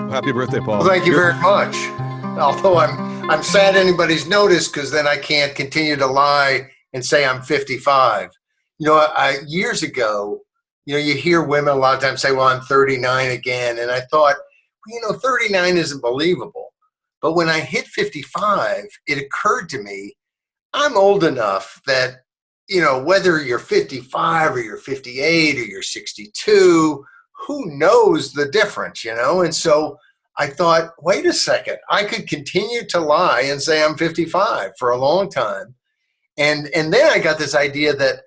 Happy birthday, Paul. Well, thank you very much. Although I'm sad anybody's noticed, because then I can't continue to lie and say I'm 55. Years ago, you hear women a lot of times say, well, I'm 39 again. And I thought, 39 isn't believable. But when I hit 55, it occurred to me, I'm old enough that, whether you're 55 or you're 58 or you're 62, who knows the difference, And so I thought, wait a second, I could continue to lie and say I'm 55 for a long time. And then I got this idea that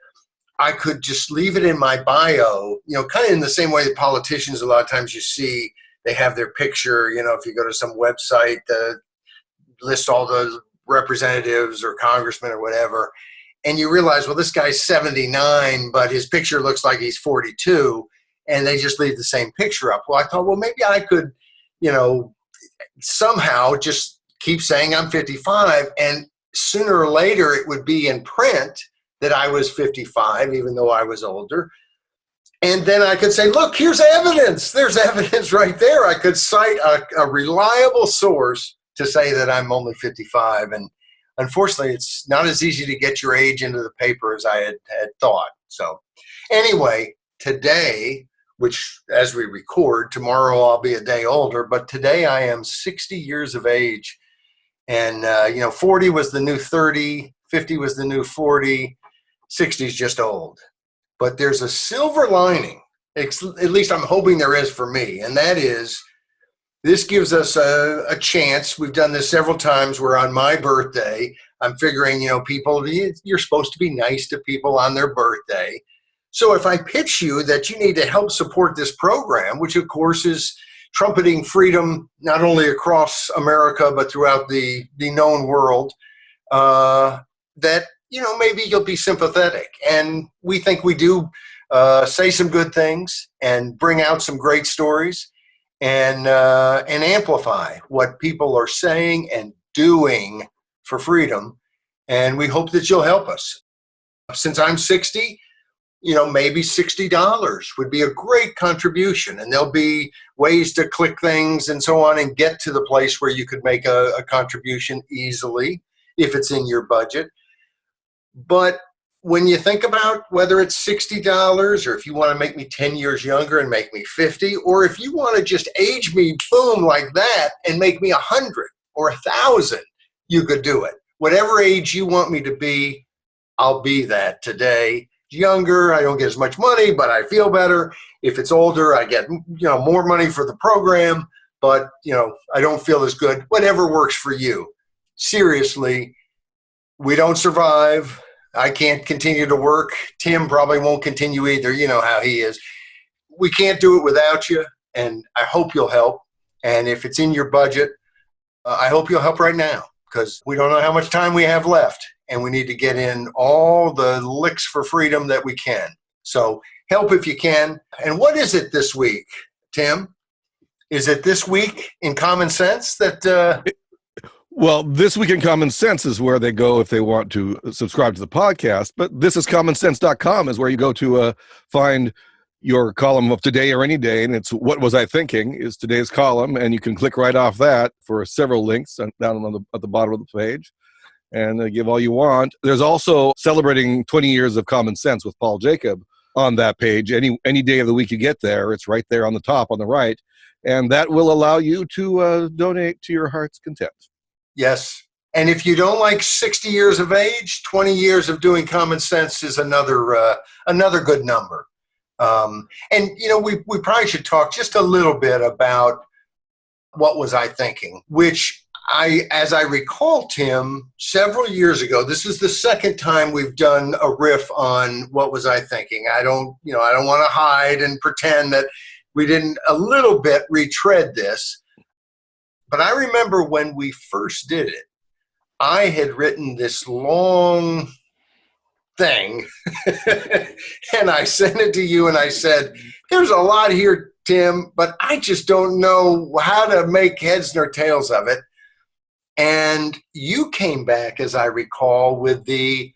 I could just leave it in my bio, kind of in the same way that politicians, a lot of times you see, they have their picture, if you go to some website, list all the representatives or congressmen or whatever, and you realize, well, this guy's 79, but his picture looks like he's 42, and they just leave the same picture up. Well, I thought, well, maybe I could, somehow just keep saying I'm 55, and sooner or later it would be in print that I was 55, even though I was older. And then I could say, look, here's evidence. There's evidence right there. I could cite a reliable source to say that I'm only 55. And unfortunately, it's not as easy to get your age into the paper as I had thought. So anyway, today, which as we record, tomorrow I'll be a day older, but today I am 60 years of age. And, 40 was the new 30, 50 was the new 40, 60 is just old. But there's a silver lining, at least I'm hoping there is for me, and that is this gives us a chance. We've done this several times where on my birthday, I'm figuring, people, you're supposed to be nice to people on their birthday. So if I pitch you that you need to help support this program, which of course is trumpeting freedom not only across America, but throughout the known world, that, maybe you'll be sympathetic. And we think we do say some good things and bring out some great stories and amplify what people are saying and doing for freedom. And we hope that you'll help us. Since I'm 60, maybe $60 would be a great contribution. And there'll be ways to click things and so on and get to the place where you could make a contribution easily if it's in your budget. But when you think about whether it's $60 or if you want to make me 10 years younger and make me 50, or if you want to just age me, boom, like that and make me 100 or 1,000, you could do it. Whatever age you want me to be, I'll be that today. Younger, I don't get as much money, but I feel better. If it's older, I get more money for the program, but I don't feel as good. Whatever works for you. Seriously, we don't survive. I can't continue to work. Tim probably won't continue either. You know how he is. We can't do it without you, and I hope you'll help. And if it's in your budget, I hope you'll help right now, because we don't know how much time we have left, and we need to get in all the licks for freedom that we can. So help if you can. And what is it this week, Tim? Is it this week in Common Sense that... Well, This Week in Common Sense is where they go if they want to subscribe to the podcast. But thisiscommonsense.com is where you go to find your column of today or any day. And it's What Was I Thinking is today's column. And you can click right off that for several links down at the bottom of the page and give all you want. There's also celebrating 20 years of Common Sense with Paul Jacob on that page. Any day of the week you get there, it's right there on the top on the right. And that will allow you to donate to your heart's content. Yes. And if you don't like 60 years of age, 20 years of doing Common Sense is another good number. And, we probably should talk just a little bit about What Was I Thinking, which as I recall, Tim, several years ago, this is the second time we've done a riff on What Was I Thinking. I don't want to hide and pretend that we didn't a little bit retread this. But I remember when we first did it, I had written this long thing and I sent it to you and I said, there's a lot here, Tim, but I just don't know how to make heads nor tails of it. And you came back, as I recall, with the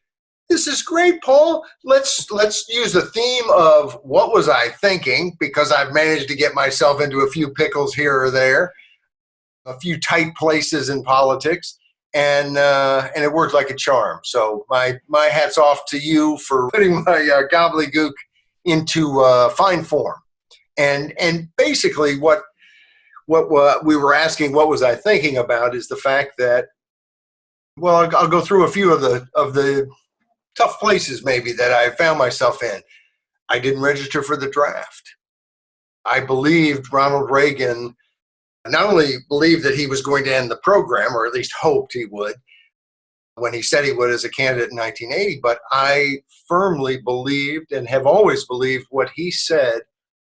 this is great, Paul. Let's use the theme of what was I thinking, because I've managed to get myself into a few pickles here or there, a few tight places in politics, and it worked like a charm. So my hat's off to you for putting my gobbledygook into fine form. And basically what we were asking, what was I thinking about, is the fact that, well, I'll go through a few of the tough places maybe that I found myself in. I didn't register for the draft. I believed Ronald Reagan, not only believed that he was going to end the program, or at least hoped he would, when he said he would as a candidate in 1980, but I firmly believed and have always believed what he said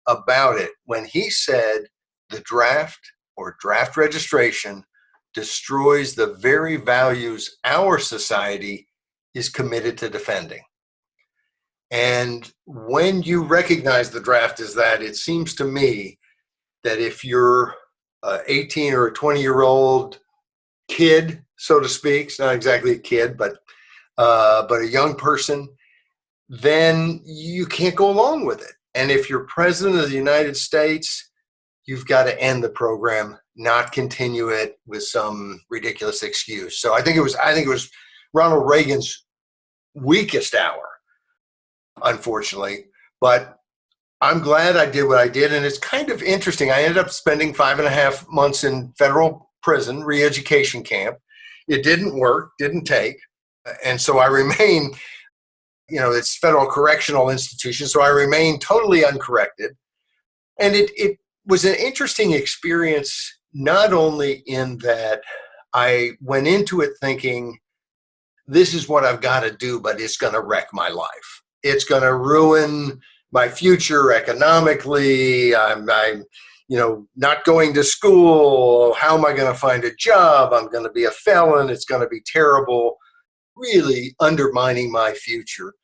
about it when he said the draft or draft registration destroys the very values our society is committed to defending. And when you recognize the draft as that, it seems to me that if you're 18 or a 20-year-old kid, so to speak, it's not exactly a kid, but a young person, then you can't go along with it. And if you're president of the United States, you've got to end the program, not continue it with some ridiculous excuse. So I think it was Ronald Reagan's weakest hour, unfortunately. But I'm glad I did what I did. And it's kind of interesting. I ended up spending 5.5 months in federal prison, re-education camp. It didn't work, didn't take. And so I remain, it's federal correctional institution. So I remain totally uncorrected. And it was an interesting experience, not only in that I went into it thinking, this is what I've got to do, but it's going to wreck my life. It's going to ruin my future economically. I'm not going to school. How am I going to find a job? I'm going to be a felon. It's going to be terrible, really undermining my future.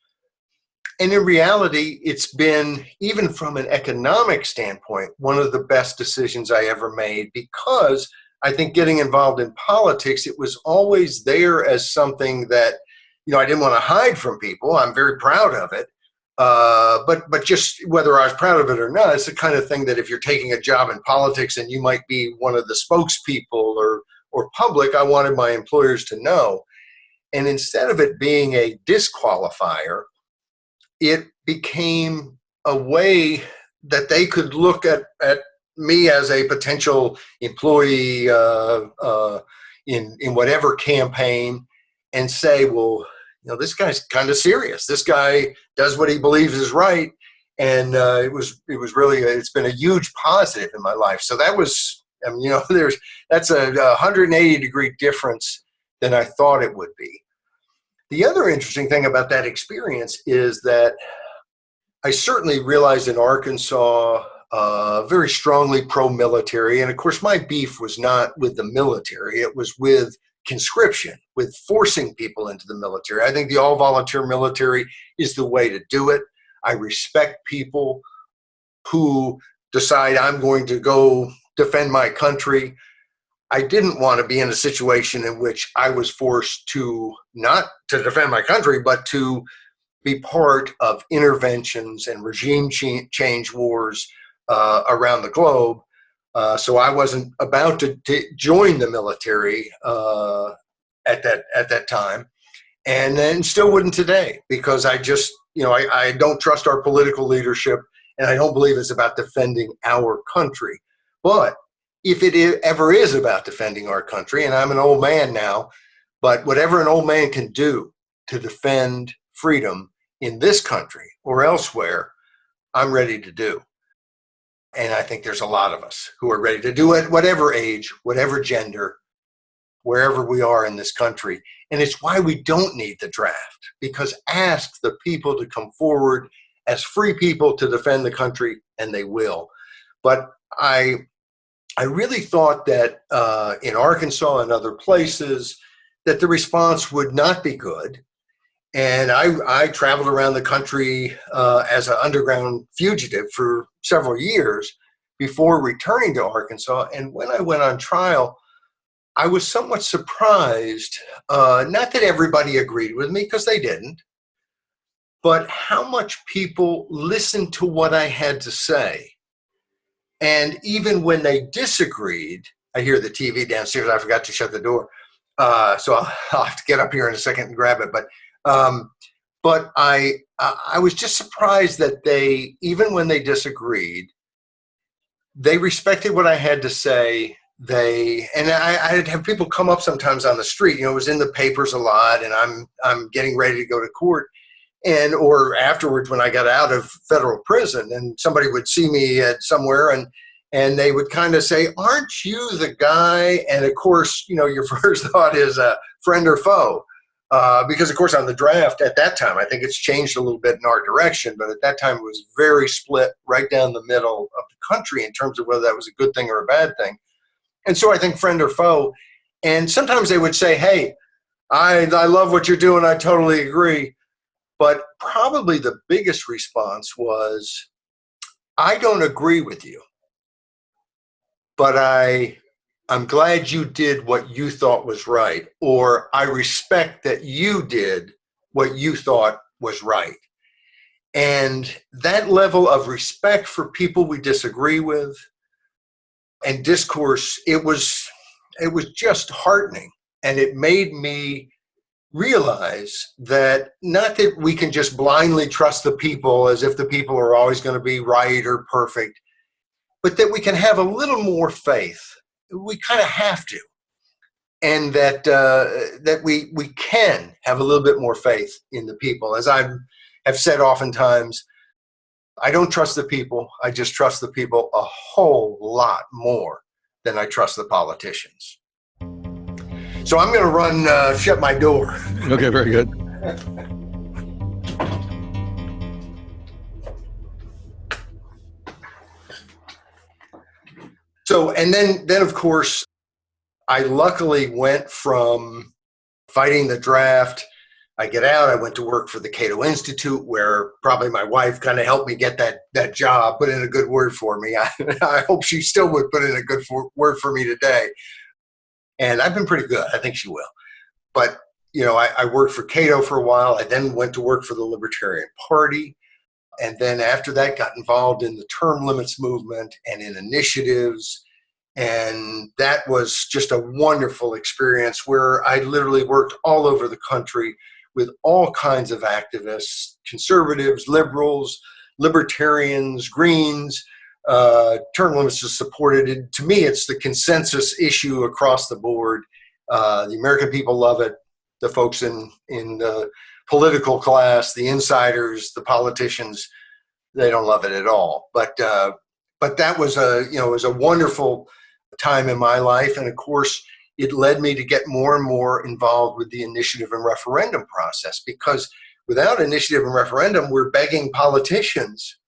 And in reality, it's been, even from an economic standpoint, one of the best decisions I ever made, because I think getting involved in politics, it was always there as something that, I didn't want to hide from people. I'm very proud of it. But just whether I was proud of it or not, it's the kind of thing that if you're taking a job in politics and you might be one of the spokespeople or public, I wanted my employers to know. And instead of it being a disqualifier, it became a way that they could look at me as a potential employee in whatever campaign and say, well, this guy's kind of serious. This guy does what he believes is right. And it was really, it's been a huge positive in my life. So that was, that's a 180-degree difference than I thought it would be. The other interesting thing about that experience is that I certainly realized in Arkansas, very strongly pro-military. And of course, my beef was not with the military. It was with conscription, with forcing people into the military. I think the all-volunteer military is the way to do it. I respect people who decide I'm going to go defend my country. I didn't want to be in a situation in which I was forced to not to defend my country, but to be part of interventions and regime change wars around the globe. So I wasn't about to join the military at that time, and then still wouldn't today, because I just, I don't trust our political leadership, and I don't believe it's about defending our country. But if it ever is about defending our country, and I'm an old man now, but whatever an old man can do to defend freedom in this country or elsewhere, I'm ready to do. And I think there's a lot of us who are ready to do it, whatever age, whatever gender, wherever we are in this country. And it's why we don't need the draft, because ask the people to come forward as free people to defend the country, and they will. But I really thought that in Arkansas and other places that the response would not be good. And I traveled around the country as an underground fugitive for several years before returning to Arkansas. And when I went on trial, I was somewhat surprised, not that everybody agreed with me, because they didn't, but how much people listened to what I had to say. And even when they disagreed, I hear the TV downstairs. I forgot to shut the door. So I'll have to get up here in a second and grab it. But I was just surprised that they, even when they disagreed, they respected what I had to say. I'd have people come up sometimes on the street. It was in the papers a lot, and I'm getting ready to go to court, or afterwards when I got out of federal prison, and somebody would see me at somewhere, and they would kind of say, "Aren't you the guy?" And of course, your first thought is friend or foe. Because, of course, on the draft at that time, I think it's changed a little bit in our direction, but at that time it was very split right down the middle of the country in terms of whether that was a good thing or a bad thing. And so I think friend or foe. And sometimes they would say, "Hey, I love what you're doing. I totally agree." But probably the biggest response was, "I don't agree with you, but I'm glad you did what you thought was right," or "I respect that you did what you thought was right." And that level of respect for people we disagree with and discourse, it was just heartening. And it made me realize that not that we can just blindly trust the people as if the people are always going to be right or perfect, but that we can have a little more faith. We kind of have to, and that we can have a little bit more faith in the people. As I have said oftentimes, I don't trust the people. I just trust the people a whole lot more than I trust the politicians. So I'm going to run, shut my door. Okay, very good. So, and then of course, I luckily went from fighting the draft. I get out, I went to work for the Cato Institute, where probably my wife kind of helped me get that job, put in a good word for me. I hope she still would put in a good word for me today. And I've been pretty good. I think she will. But, I worked for Cato for a while. I then went to work for the Libertarian Party. And then after that, got involved in the term limits movement and in initiatives. And that was just a wonderful experience where I literally worked all over the country with all kinds of activists, conservatives, liberals, libertarians, Greens. Term limits is supported. And to me, it's the consensus issue across the board. The American people love it. The folks in the political class, the insiders, the politicians, they don't love it at all. But that was it was a wonderful time in my life. And of course, it led me to get more and more involved with the initiative and referendum process, because without initiative and referendum, we're begging politicians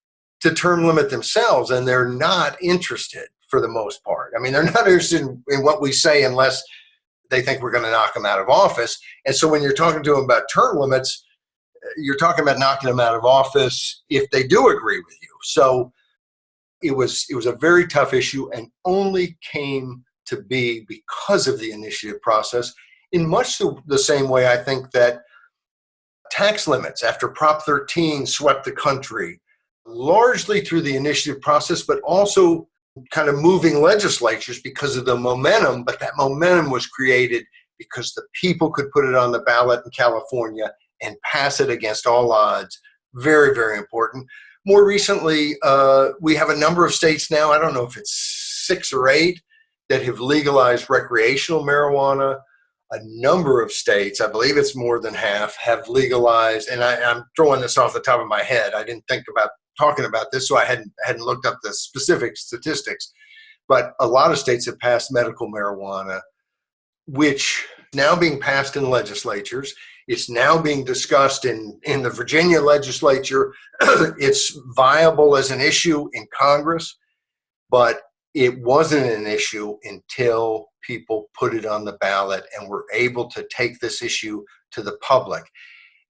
to term limit themselves, and they're not interested for the most part. I mean, they're not interested in what we say unless they think we're going to knock them out of office. And so when you're talking to them about term limits, you're talking about knocking them out of office if they do agree with you. So it was a very tough issue, and only came to be because of the initiative process, in much the same way I think that tax limits after Prop 13 swept the country, largely through the initiative process, but also kind of moving legislatures because of the momentum. But that momentum was created because the people could put it on the ballot in California and pass it against all odds. Very, very important. More recently, we have a number of states now, I don't know if it's 6 or 8, that have legalized recreational marijuana. A number of states, I believe it's more than half, have legalized, and I'm throwing this off the top of my head. I didn't think about talking about this, so I hadn't looked up the specific statistics. But a lot of states have passed medical marijuana, which is now being passed in legislatures. It's now being discussed in the Virginia legislature. It's viable as an issue in Congress, but it wasn't an issue until people put it on the ballot and were able to take this issue to the public.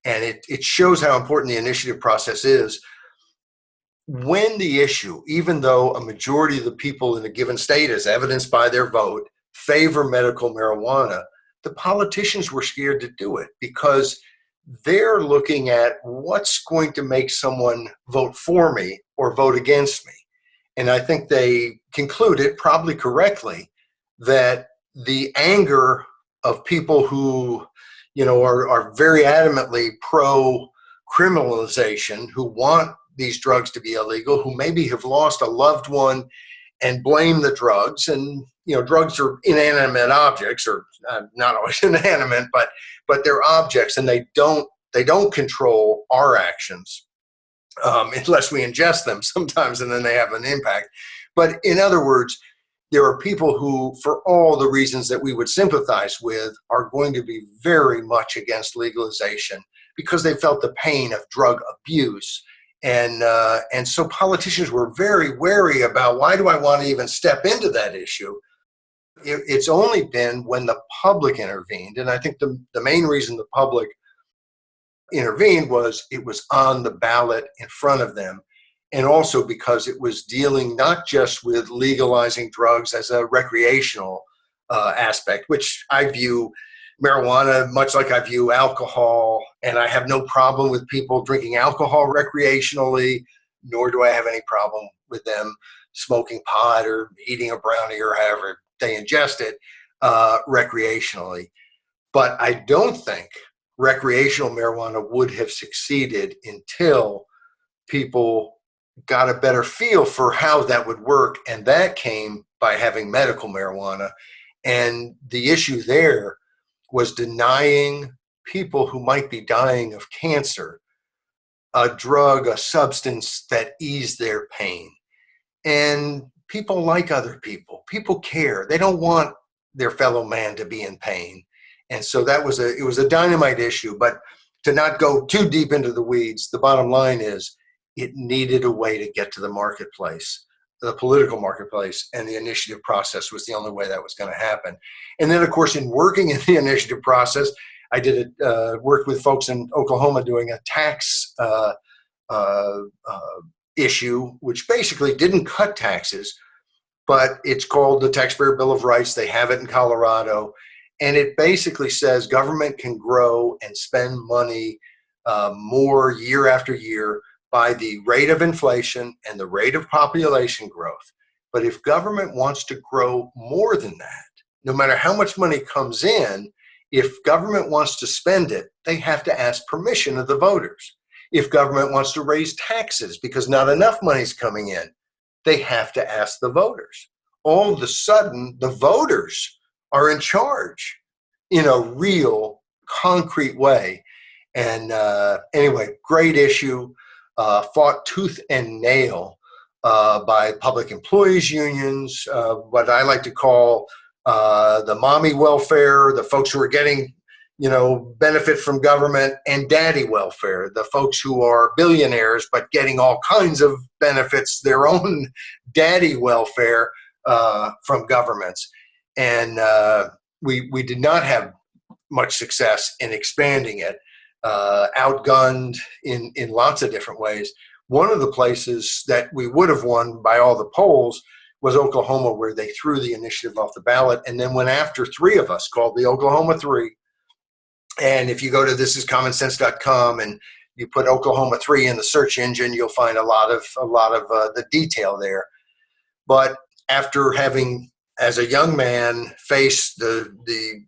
And it shows how important the initiative process is. When the issue, even though a majority of the people in a given state, as evidenced by their vote, favor medical marijuana, the politicians were scared to do it because they're looking at what's going to make someone vote for me or vote against me. And I think they concluded, probably correctly, that the anger of people who, are very adamantly pro criminalization, who want these drugs to be illegal, who maybe have lost a loved one and blame the drugs. And drugs are inanimate objects, or not always inanimate, but they're objects, and they don't control our actions, unless we ingest them sometimes, and then they have an impact. But in other words, there are people who, for all the reasons that we would sympathize with, are going to be very much against legalization because they felt the pain of drug abuse. And so politicians were very wary about, why do I want to even step into that issue? It's only been when the public intervened, and I think the main reason the public intervened was it was on the ballot in front of them, and also because it was dealing not just with legalizing drugs as a recreational aspect, which I view marijuana much like I view alcohol, and I have no problem with people drinking alcohol recreationally, nor do I have any problem with them smoking pot or eating a brownie or however they ingest it recreationally. But I don't think recreational marijuana would have succeeded until people got a better feel for how that would work. And that came by having medical marijuana. And the issue there was denying people who might be dying of cancer a drug, a substance that eased their pain. And people like other people. People care. They don't want their fellow man to be in pain. And so it was a dynamite issue. But to not go too deep into the weeds, the bottom line is it needed a way to get to the marketplace, the political marketplace, and the initiative process was the only way that was going to happen. And then, of course, in working in the initiative process, I worked with folks in Oklahoma doing a tax issue, which basically didn't cut taxes, but it's called the Taxpayer Bill of Rights. They have it in Colorado. And it basically says government can grow and spend money more year after year by the rate of inflation and the rate of population growth. But if government wants to grow more than that, no matter how much money comes in, if government wants to spend it, they have to ask permission of the voters. If government wants to raise taxes because not enough money's coming in, they have to ask the voters. All of a sudden, the voters are in charge in a real, concrete way. And anyway, great issue, fought tooth and nail by public employees unions, what I like to call the mommy welfare, the folks who are getting benefit from government, and daddy welfare, the folks who are billionaires but getting all kinds of benefits, their own daddy welfare from governments. And we did not have much success in expanding it, outgunned in lots of different ways. One of the places that we would have won by all the polls was Oklahoma, where they threw the initiative off the ballot and then went after three of us, called the Oklahoma Three. And if you go to thisiscommonsense.com and you put Oklahoma 3 in the search engine, you'll find a lot of the detail there. But after having, as a young man, faced the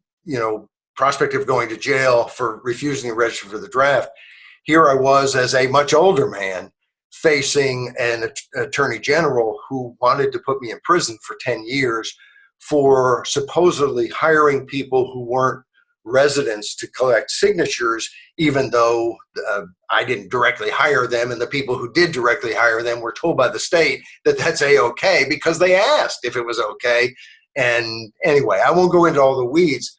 prospect of going to jail for refusing to register for the draft, here I was as a much older man facing an attorney general who wanted to put me in prison for 10 years for supposedly hiring people who weren't residents to collect signatures, even though I didn't directly hire them, and the people who did directly hire them were told by the state that that's A-OK because they asked if it was okay. And anyway, I won't go into all the weeds,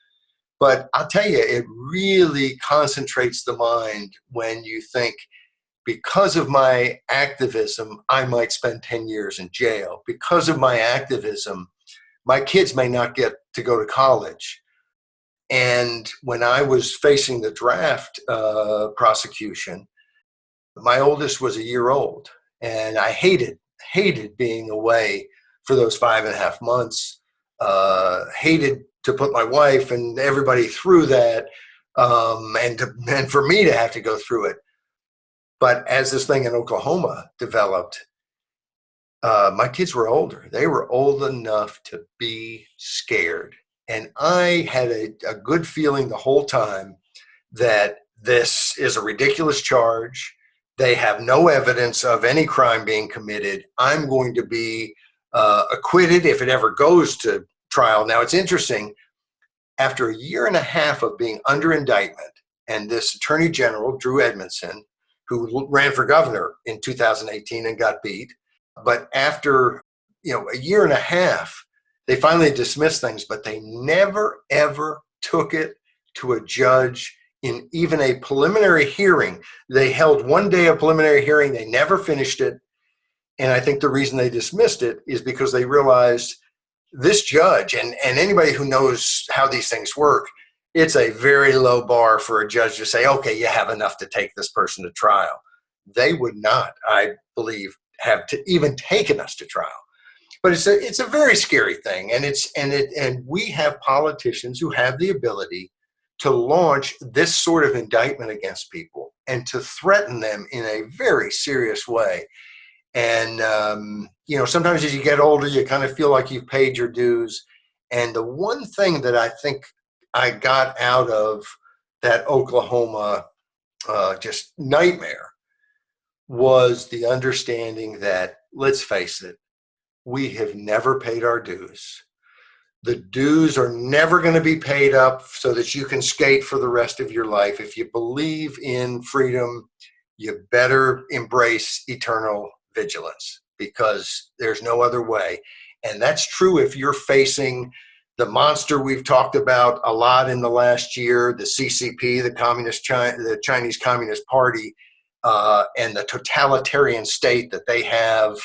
but I'll tell you, it really concentrates the mind when you think, because of my activism, I might spend 10 years in jail. Because of my activism, my kids may not get to go to college. And when I was facing the draft prosecution, my oldest was a year old, and I hated being away for those 5.5 months, hated to put my wife and everybody through that. and for me to have to go through it. But as this thing in Oklahoma developed, my kids were older. They were old enough to be scared. And I had a good feeling the whole time that this is a ridiculous charge. They have no evidence of any crime being committed. I'm going to be acquitted if it ever goes to trial. Now, it's interesting. After a year and a half of being under indictment, and this Attorney General, Drew Edmondson, who ran for governor in 2018 and got beat, but after a year and a half, they finally dismissed things, but they never, ever took it to a judge in even a preliminary hearing. They held one day of preliminary hearing. They never finished it. And I think the reason they dismissed it is because they realized this judge, and anybody who knows how these things work, it's a very low bar for a judge to say, okay, you have enough to take this person to trial. They would not, I believe, have to even taken us to trial. But it's a very scary thing, and we have politicians who have the ability to launch this sort of indictment against people and to threaten them in a very serious way. And sometimes as you get older, you kind of feel like you've paid your dues. And the one thing that I think I got out of that Oklahoma just nightmare was the understanding that, let's face it, we have never paid our dues. The dues are never going to be paid up so that you can skate for the rest of your life. If you believe in freedom, you better embrace eternal vigilance, because there's no other way. And that's true if you're facing the monster we've talked about a lot in the last year, the CCP, the Chinese Communist Party, and the totalitarian state that they have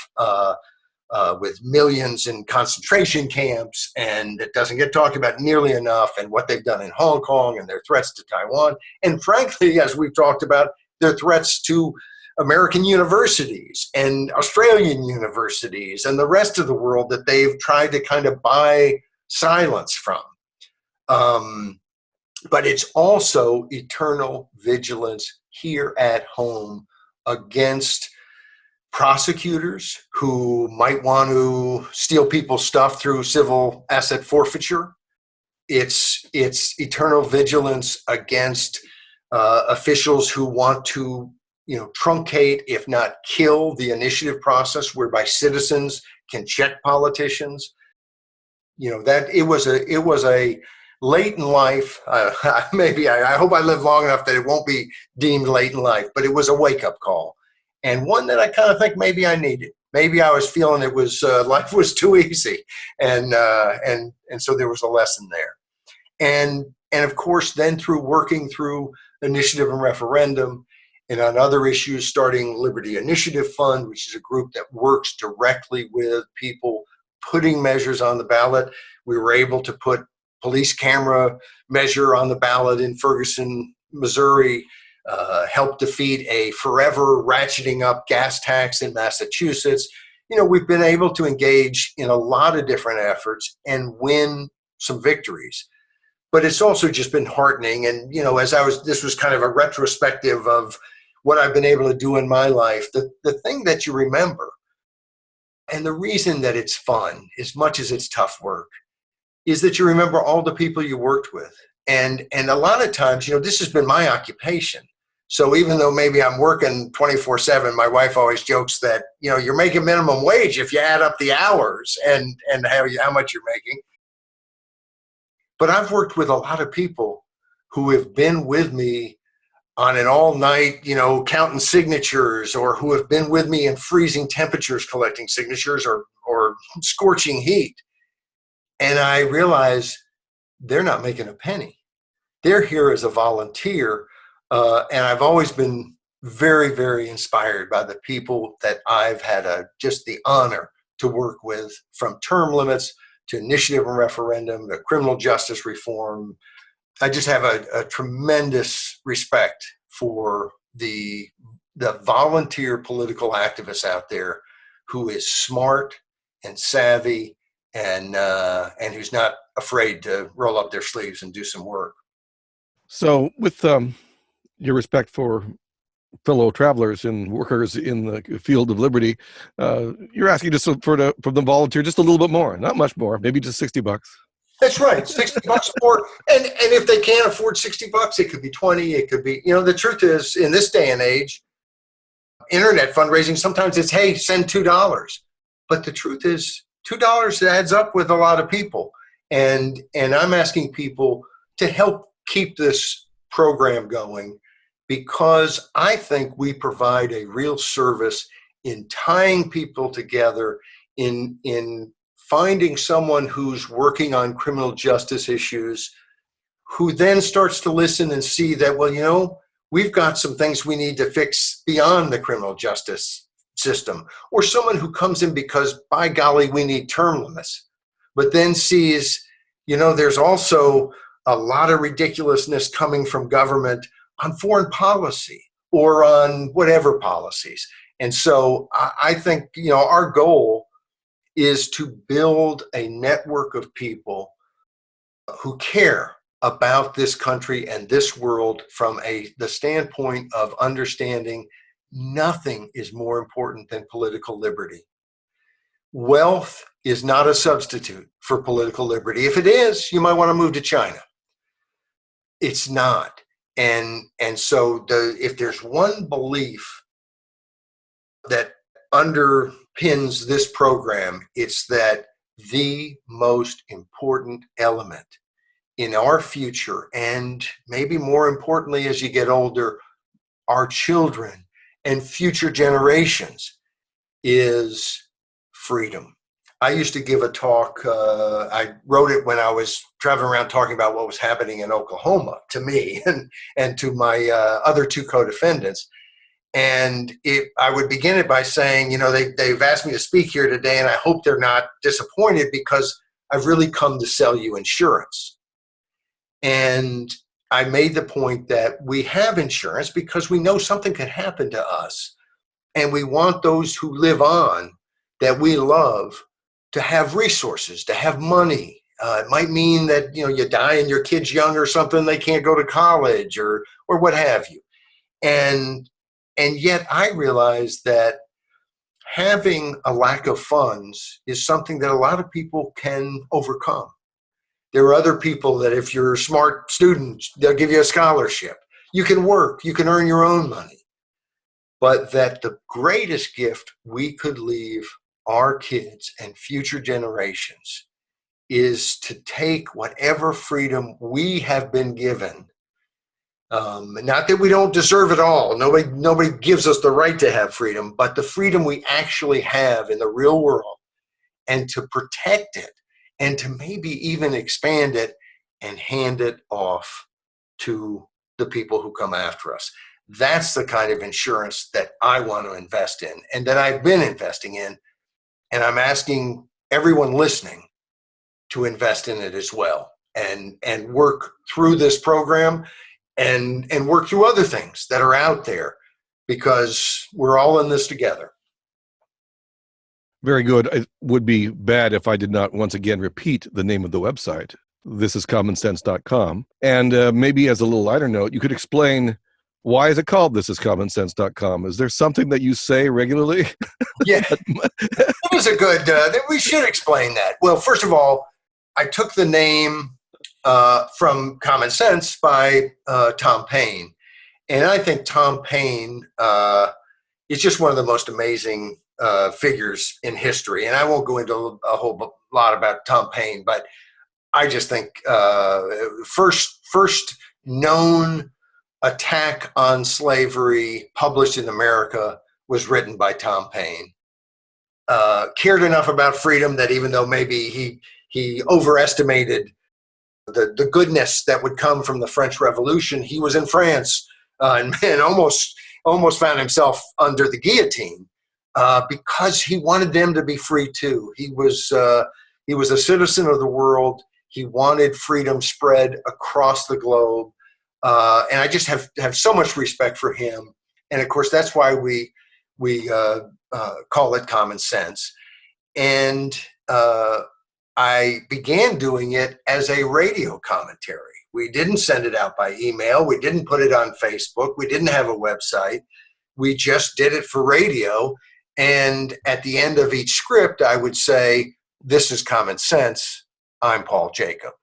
with millions in concentration camps, and it doesn't get talked about nearly enough, and what they've done in Hong Kong and their threats to Taiwan. And frankly, as we've talked about, their threats to American universities and Australian universities and the rest of the world that they've tried to kind of buy silence from. But it's also eternal vigilance here at home against prosecutors who might want to steal people's stuff through civil asset forfeiture. It's eternal vigilance against officials who want to truncate, if not kill, the initiative process whereby citizens can check politicians. That it was a late in life. Maybe I hope I live long enough that it won't be deemed late in life, but it was a wake-up call, and one that I kind of think maybe I needed. Maybe I was feeling it was life was too easy, and so there was a lesson there. And of course, then through working through initiative and referendum, and on other issues, starting Liberty Initiative Fund, which is a group that works directly with people putting measures on the ballot. We were able to put police camera measure on the ballot in Ferguson, Missouri, help defeat a forever ratcheting up gas tax in Massachusetts. We've been able to engage in a lot of different efforts and win some victories. But it's also just been heartening. And, this was kind of a retrospective of what I've been able to do in my life. The thing that you remember, and the reason that it's fun, as much as it's tough work, is that you remember all the people you worked with. And a lot of times, this has been my occupation. So even though maybe I'm working 24/7, my wife always jokes that, you're making minimum wage if you add up the hours and how much you're making. But I've worked with a lot of people who have been with me on an all-night, counting signatures, or who have been with me in freezing temperatures collecting signatures, or scorching heat. And I realize they're not making a penny. They're here as a volunteer. And I've always been very, very inspired by the people that I've had just the honor to work with, from term limits to initiative and referendum to criminal justice reform. I just have a tremendous respect for the volunteer political activists out there who is smart and savvy and who's not afraid to roll up their sleeves and do some work. So, with your respect for fellow travelers and workers in the field of liberty, you're asking just for them volunteer just a little bit more, not much more, maybe just $60. That's right, $60 more. And if they can't afford $60, it could be 20. It could be, the truth is, in this day and age, internet fundraising, sometimes it's, hey, send $2. But the truth is, $2 adds up with a lot of people. And I'm asking people to help keep this program going, because I think we provide a real service in tying people together, in finding someone who's working on criminal justice issues, who then starts to listen and see that, well, we've got some things we need to fix beyond the criminal justice system. Or someone who comes in because, by golly, we need term limits, but then sees, there's also a lot of ridiculousness coming from government on foreign policy or on whatever policies. And so I think, our goal is to build a network of people who care about this country and this world from the standpoint of understanding nothing is more important than political liberty. Wealth is not a substitute for political liberty. If it is, you might want to move to China. It's not. And so if there's one belief that underpins this program, it's that the most important element in our future, and maybe more importantly as you get older, our children and future generations, is freedom. I used to give a talk, I wrote it when I was traveling around talking about what was happening in Oklahoma to me and to my other two co-defendants. And I would begin it by saying, they've asked me to speak here today, and I hope they're not disappointed, because I've really come to sell you insurance. And I made the point that we have insurance because we know something could happen to us. And we want those who live on that we love to have resources, to have money. It might mean that, you die and your kid's young or something, they can't go to college or what have you. And yet I realize that having a lack of funds is something that a lot of people can overcome. There are other people that, if you're a smart student, they'll give you a scholarship. You can work, you can earn your own money. But that the greatest gift we could leave our kids and future generations is to take whatever freedom we have been given. Not that we don't deserve it all. Nobody gives us the right to have freedom, but the freedom we actually have in the real world, and to protect it, and to maybe even expand it and hand it off to the people who come after us. That's the kind of insurance that I want to invest in, and that I've been investing in. And I'm asking everyone listening to invest in it as well, and work through this program, and work through other things that are out there, because we're all in this together. Very good. It would be bad if I did not once again repeat the name of the website. This is commonsense.com. And maybe as a little lighter note, you could explain, why is it called This Is Commonsense.com? Is there something that you say regularly? Yeah, it was a good, we should explain that. Well, first of all, I took the name from Common Sense by Tom Paine. And I think Tom Paine is just one of the most amazing figures in history. And I won't go into a whole lot about Tom Paine, but I just think first known attack on slavery published in America was written by Tom Paine. Cared enough about freedom that even though maybe he overestimated the goodness that would come from the French Revolution, he was in France and almost found himself under the guillotine because he wanted them to be free too. He was a citizen of the world. He wanted freedom spread across the globe. And I just have so much respect for him. And of course, that's why we call it Common Sense. And I began doing it as a radio commentary, We didn't send it out by email. We didn't put it on Facebook. We didn't have a website. We just did it for radio. And at the end of each script, I would say, "This is Common Sense. I'm Paul Jacob."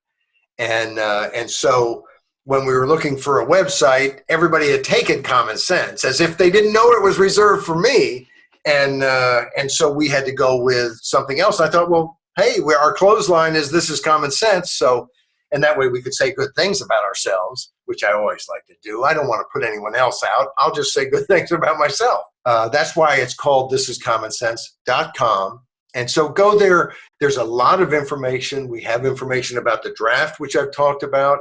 And so when we were looking for a website, everybody had taken Common Sense as if they didn't know it was reserved for me. And so we had to go with something else. I thought, well, hey, our clothesline is "This is Common Sense." So, and that way we could say good things about ourselves, which I always like to do. I don't want to put anyone else out. I'll just say good things about myself. That's why it's called thisiscommonsense.com. And so go there. There's a lot of information. We have information about the draft, which I've talked about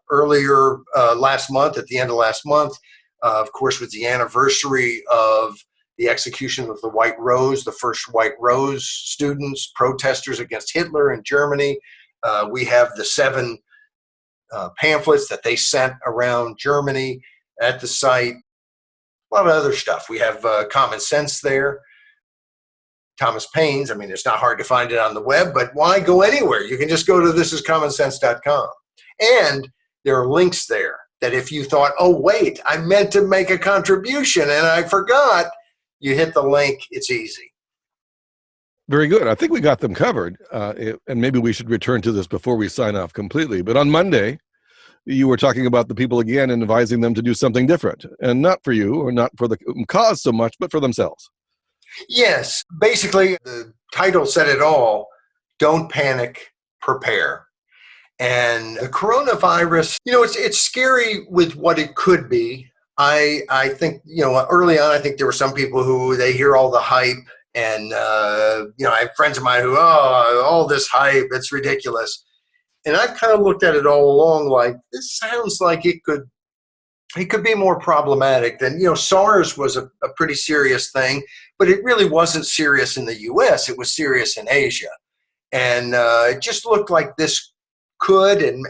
earlier last month, at the end of last month. Of course, with the anniversary of the execution of the White Rose, the first White Rose students, protesters against Hitler in Germany. We have the 7 pamphlets that they sent around Germany at the site. A lot of other stuff. We have Common Sense there. Thomas Paine's. I mean, it's not hard to find it on the web, but why go anywhere? You can just go to thisiscommonsense.com. And there are links there that if you thought, oh, wait, I meant to make a contribution and I forgot, you hit the link. It's easy. Very good. I think we got them covered. And maybe we should return to this before we sign off completely. But on Monday, you were talking about the people again and advising them to do something different. And not for you or not for the cause so much, but for themselves. Yes. Basically, the title said it all. Don't panic, prepare. And the coronavirus, it's scary with what it could be. I think, early on, I think there were some people who they hear all the hype. And, I have friends of mine who, all this hype, it's ridiculous. And I've kind of looked at it all along like, this sounds like it could be more problematic than, SARS was a pretty serious thing, but it really wasn't serious in the US. It was serious in Asia. And it just looked like this could, and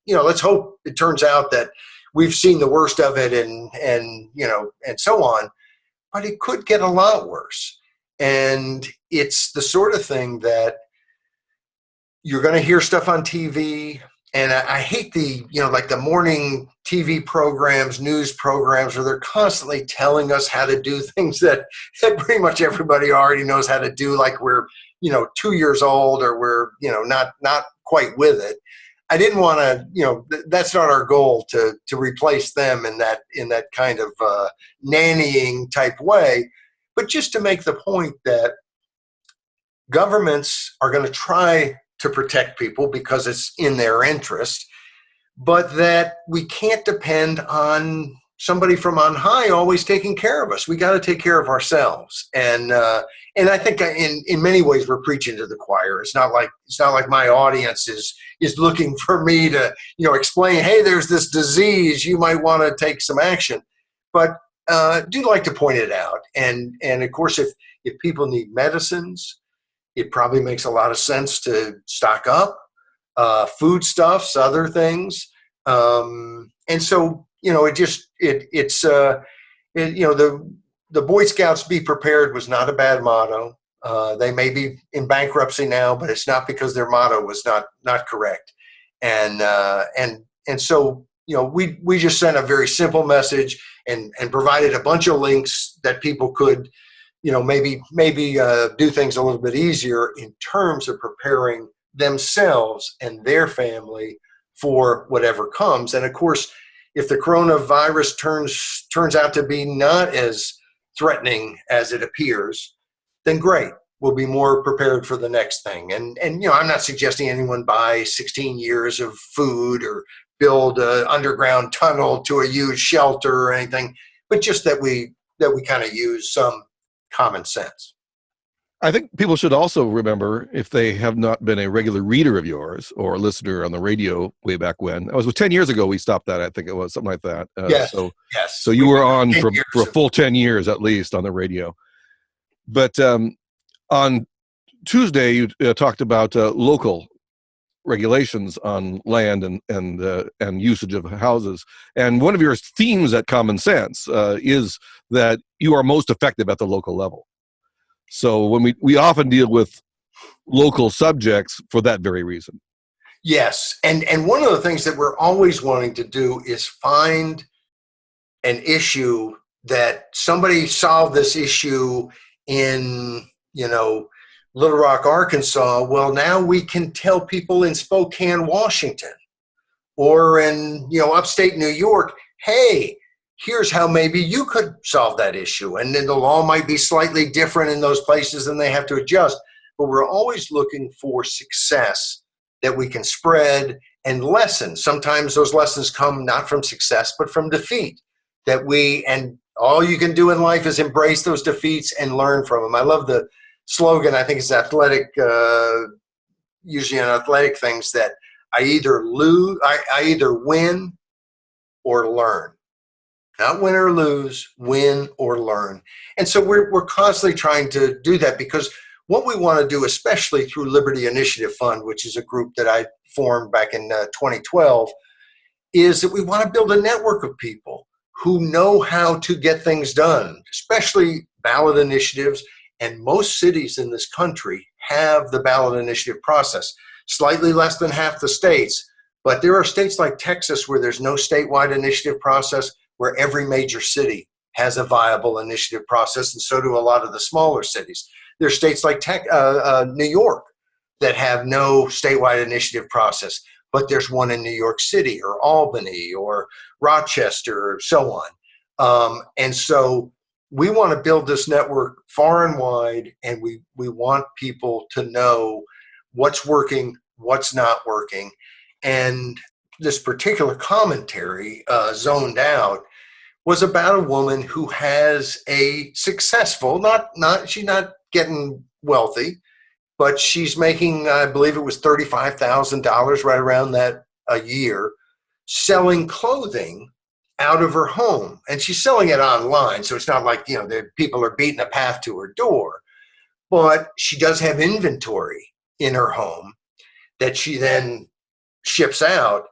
let's hope it turns out that we've seen the worst of it and so on, but it could get a lot worse. And it's the sort of thing that you're going to hear stuff on TV. And I hate like the morning TV programs, news programs, where they're constantly telling us how to do things that pretty much everybody already knows how to do, like we're, 2 years old or we're, not quite with it. I didn't want to, that's not our goal to replace them in that kind of nannying type way, but just to make the point that governments are going to try to protect people because it's in their interest, but that we can't depend on somebody from on high always taking care of us. We got to take care of ourselves. And I think in many ways we're preaching to the choir. It's not like my audience is looking for me to, explain, hey, there's this disease, you might want to take some action. But do like to point it out. And of course, if people need medicines, it probably makes a lot of sense to stock up, foodstuffs, other things. And so, the Boy Scouts Be Prepared was not a bad motto. They may be in bankruptcy now, but it's not because their motto was not correct. And so, we just sent a very simple message and provided a bunch of links that people could, maybe do things a little bit easier in terms of preparing themselves and their family for whatever comes. And of course, if the coronavirus turns out to be not as threatening as it appears, then great. We'll be more prepared for the next thing. And I'm not suggesting anyone buy 16 years of food or build an underground tunnel to a huge shelter or anything, but just that we kind of use some common sense. I think people should also remember, if they have not been a regular reader of yours or a listener on the radio way back when, it was 10 years ago we stopped that, I think it was, something like that. Yes. So you were on for a full 10 years at least on the radio. But on Tuesday, you talked about local regulations on land and usage of houses. And one of your themes at Common Sense is that you are most effective at the local level. So when we often deal with local subjects for that very reason. Yes. And one of the things that we're always wanting to do is find an issue that somebody solved this issue in, Little Rock, Arkansas. Well, now we can tell people in Spokane, Washington, or in, upstate New York, hey, here's how maybe you could solve that issue. And then the law might be slightly different in those places and they have to adjust. But we're always looking for success that we can spread and lessons. Sometimes those lessons come not from success, but from defeat. And all you can do in life is embrace those defeats and learn from them. I love the slogan, I think it's athletic, usually in athletic things, that I either win or learn. Not win or lose, win or learn. And so we're constantly trying to do that, because what we want to do, especially through Liberty Initiative Fund, which is a group that I formed back in 2012, is that we want to build a network of people who know how to get things done, especially ballot initiatives. And most cities in this country have the ballot initiative process, slightly less than half the states. But there are states like Texas where there's no statewide initiative process, where every major city has a viable initiative process, and so do a lot of the smaller cities. There are states like New York that have no statewide initiative process, but there's one in New York City or Albany or Rochester or so on. And so we want to build this network far and wide, and we want people to know what's working, what's not working. And this particular commentary, Zoned Out, was about a woman who has a successful, she's not getting wealthy, but she's making, I believe it was $35,000, right around that, a year, selling clothing out of her home. And she's selling it online, so it's not like, the people are beating a path to her door. But she does have inventory in her home that she then ships out,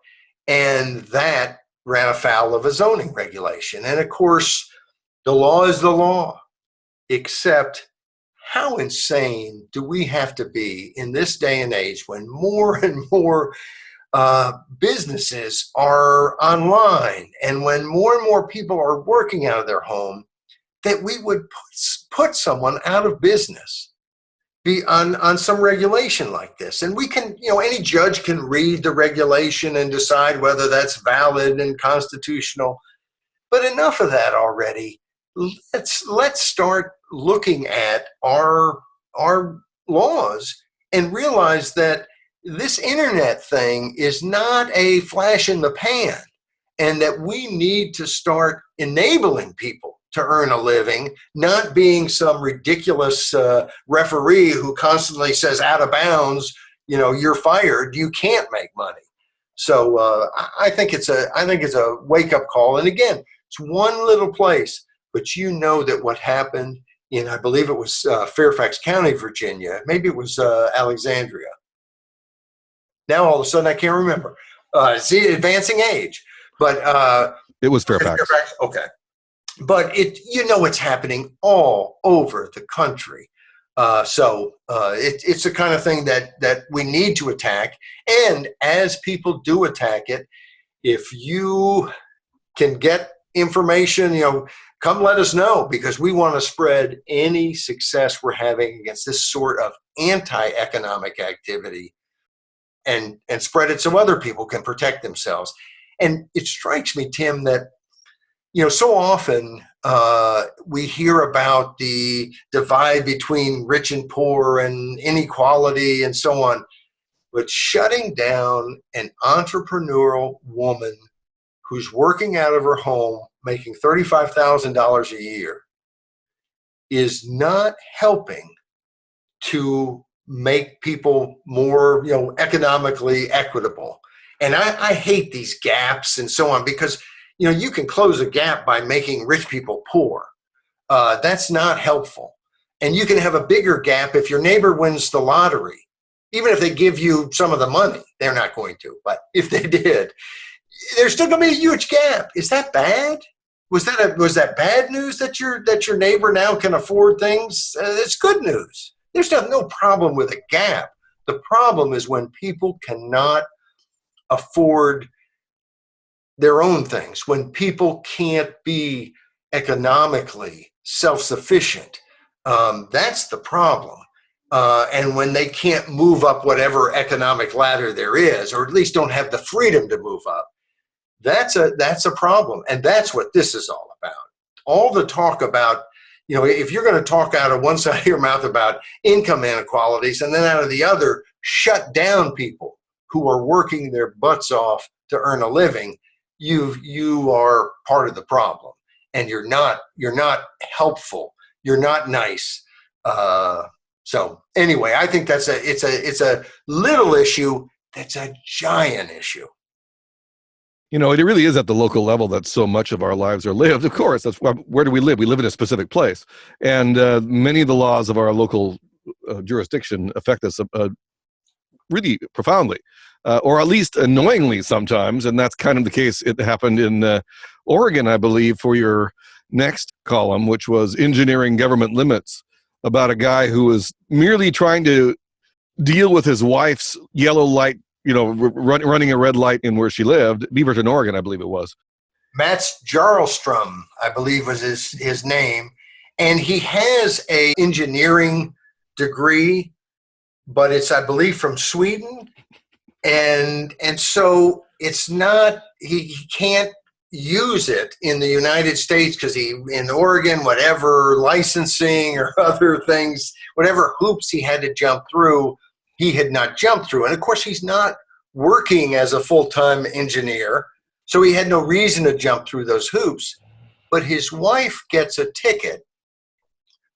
and that ran afoul of a zoning regulation. And of course, the law is the law, except how insane do we have to be in this day and age when more and more businesses are online, and when more and more people are working out of their home, that we would put someone out of business on some regulation like this. And we can, any judge can read the regulation and decide whether that's valid and constitutional. But enough of that already. Let's start looking at our laws and realize that this internet thing is not a flash in the pan, and that we need to start enabling people to earn a living, not being some ridiculous referee who constantly says out of bounds, you're fired, you can't make money. So I think it's a wake up call. And again, it's one little place, but that what happened in, I believe it was Fairfax County, Virginia, maybe it was Alexandria. Now all of a sudden I can't remember. See, advancing age, but it was Fairfax. Okay. But it's happening all over the country. So it's the kind of thing that we need to attack. And as people do attack it, if you can get information, come let us know, because we want to spread any success we're having against this sort of anti-economic activity and spread it so other people can protect themselves. And it strikes me, Tim, that so often we hear about the divide between rich and poor and inequality and so on. But shutting down an entrepreneurial woman who's working out of her home, making $35,000 a year, is not helping to make people more, economically equitable. And I hate these gaps and so on, because you can close a gap by making rich people poor. That's not helpful. And you can have a bigger gap if your neighbor wins the lottery. Even if they give you some of the money, they're not going to. But if they did, there's still going to be a huge gap. Is that bad? Was that bad news that your neighbor now can afford things? It's good news. There's no problem with a gap. The problem is when people cannot afford their own things, when people can't be economically self-sufficient, that's the problem. And when they can't move up whatever economic ladder there is, or at least don't have the freedom to move up, that's a problem. And that's what this is all about. All the talk about, if you're going to talk out of one side of your mouth about income inequalities and then out of the other, shut down people who are working their butts off to earn a living, you are part of the problem, and you're not helpful. You're not nice. So anyway, I think it's a little issue that's a giant issue. It really is at the local level that so much of our lives are lived. Of course, that's where do we live? We live in a specific place, and many of the laws of our local jurisdiction affect us really profoundly, or at least annoyingly sometimes. And that's kind of the case. It happened in Oregon, I believe, for your next column, which was Engineering Government Limits, about a guy who was merely trying to deal with his wife's yellow light, running a red light in where she lived, Beaverton, Oregon, I believe it was. Mats Jarlstrom, I believe was his name. And he has a engineering degree, but it's, I believe, from Sweden. And so it's not, he can't use it in the United States because in Oregon, whatever licensing or other things, whatever hoops he had to jump through, he had not jumped through. And of course, he's not working as a full-time engineer, so he had no reason to jump through those hoops. But his wife gets a ticket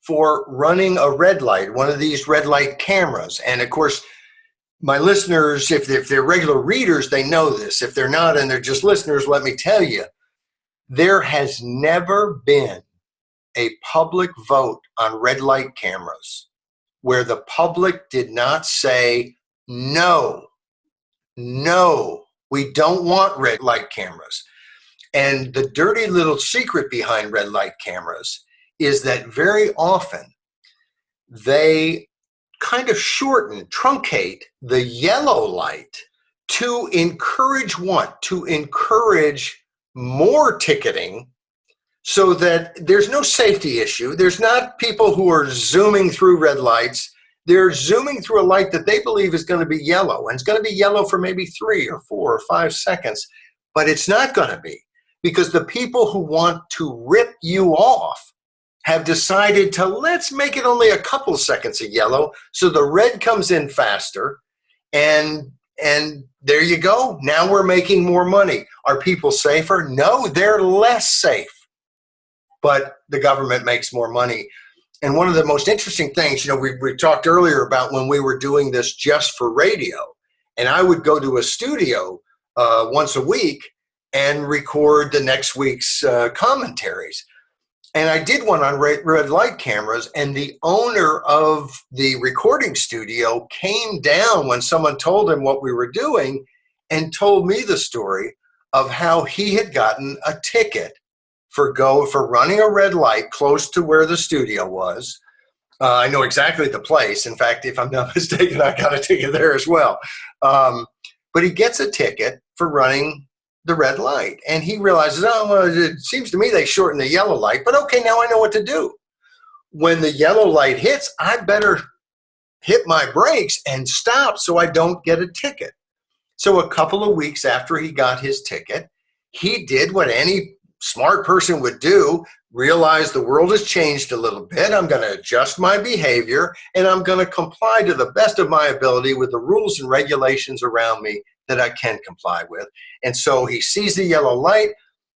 for running a red light, one of these red light cameras. And of course, my listeners, if they're regular readers, they know this. If they're not and they're just listeners, let me tell you, there has never been a public vote on red light cameras where the public did not say, no, we don't want red light cameras. And the dirty little secret behind red light cameras is that very often they kind of truncate the yellow light to encourage what? To encourage more ticketing, so that there's no safety issue. There's not people who are zooming through red lights. They're zooming through a light that they believe is going to be yellow, and it's going to be yellow for maybe 3 or 4 or 5 seconds, but it's not going to be, because the people who want to rip you off have decided to, let's make it only a couple seconds of yellow so the red comes in faster, and there you go. Now we're making more money. Are people safer? No, they're less safe, but the government makes more money. And one of the most interesting things, we talked earlier about when we were doing this just for radio, and I would go to a studio once a week and record the next week's commentaries. And I did one on red light cameras, and the owner of the recording studio came down when someone told him what we were doing and told me the story of how he had gotten a ticket for running a red light close to where the studio was. I know exactly the place. In fact, if I'm not mistaken, I got a ticket there as well. But he gets a ticket for running the red light, and he realizes, it seems to me they shortened the yellow light, but okay, now I know what to do. When the yellow light hits, I better hit my brakes and stop so I don't get a ticket. So a couple of weeks after he got his ticket, he did what any smart person would do, realize the world has changed a little bit. I'm going to adjust my behavior, and I'm going to comply to the best of my ability with the rules and regulations around me that I can comply with. And so he sees the yellow light,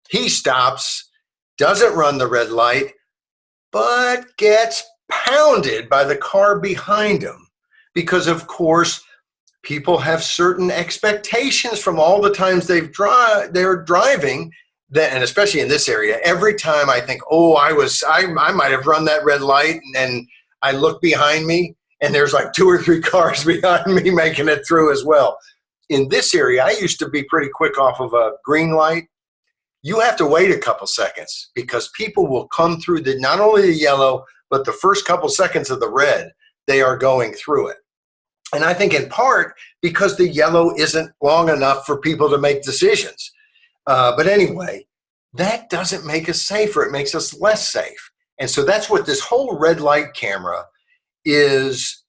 he stops, doesn't run the red light, but gets pounded by the car behind him. Because, of course, people have certain expectations from all the times they're driving, and especially in this area. Every time I think, I might have run that red light, and I look behind me, and there's like 2 or 3 cars behind me making it through as well. In this area, I used to be pretty quick off of a green light. You have to wait a couple seconds because people will come through not only the yellow, but the first couple seconds of the red, they are going through it. And I think in part because the yellow isn't long enough for people to make decisions. But anyway, that doesn't make us safer. It makes us less safe. And so that's what this whole red light camera is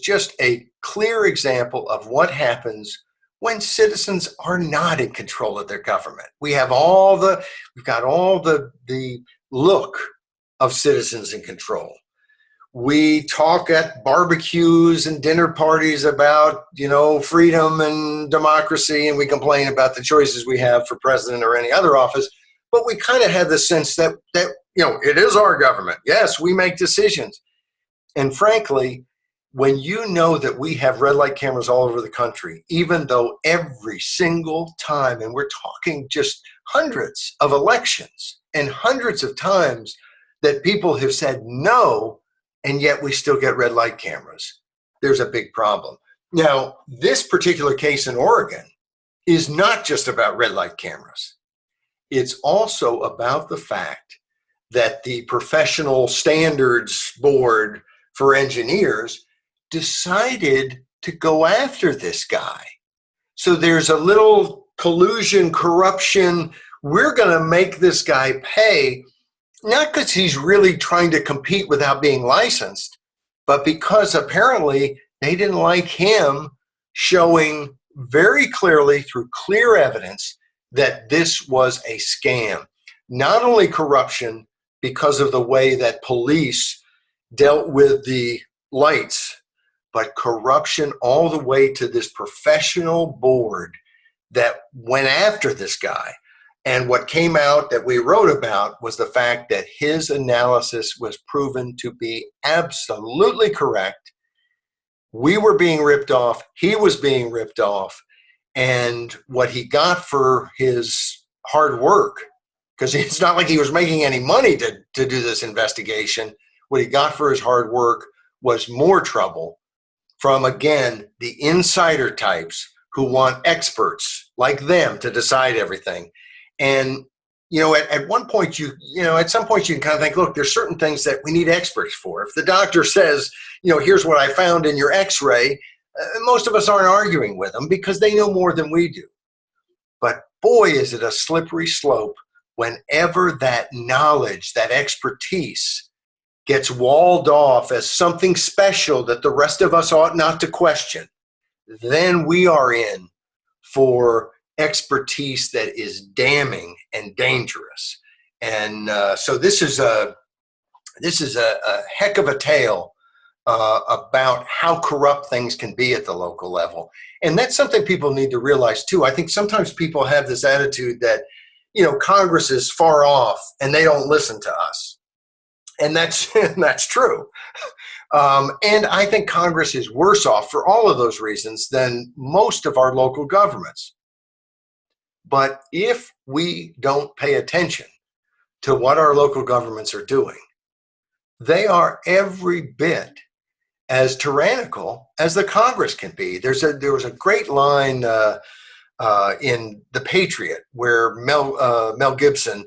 just a clear example of what happens when citizens are not in control of their government. We've got all the look of citizens in control. We talk at barbecues and dinner parties about, freedom and democracy, and we complain about the choices we have for president or any other office. But we kind of have the sense that it is our government. Yes, we make decisions. And frankly, when you know that we have red light cameras all over the country, even though every single time, and we're talking just hundreds of elections and hundreds of times that people have said no, and yet we still get red light cameras, there's a big problem. Now, this particular case in Oregon is not just about red light cameras. It's also about the fact that the Professional Standards Board for engineers decided to go after this guy. So there's a little collusion, corruption. We're going to make this guy pay, not because he's really trying to compete without being licensed, but because apparently they didn't like him showing very clearly through clear evidence that this was a scam. Not only corruption because of the way that police dealt with the lights, but corruption all the way to this professional board that went after this guy. And what came out that we wrote about was the fact that his analysis was proven to be absolutely correct. We were being ripped off. He was being ripped off. And what he got for his hard work, because it's not like he was making any money to do this investigation, what he got for his hard work was more trouble from, again, the insider types who want experts like them to decide everything. And, at one point, at some point you can kind of think, look, there's certain things that we need experts for. If the doctor says, here's what I found in your x-ray, most of us aren't arguing with them because they know more than we do. But boy, is it a slippery slope whenever that knowledge, that expertise gets walled off as something special that the rest of us ought not to question. Then we are in for expertise that is damning and dangerous. And so this is a heck of a tale about how corrupt things can be at the local level. And that's something people need to realize too. I think sometimes people have this attitude that, Congress is far off and they don't listen to us. And that's true. And I think Congress is worse off for all of those reasons than most of our local governments. But if we don't pay attention to what our local governments are doing, they are every bit as tyrannical as the Congress can be. There was a great line in The Patriot where Mel Gibson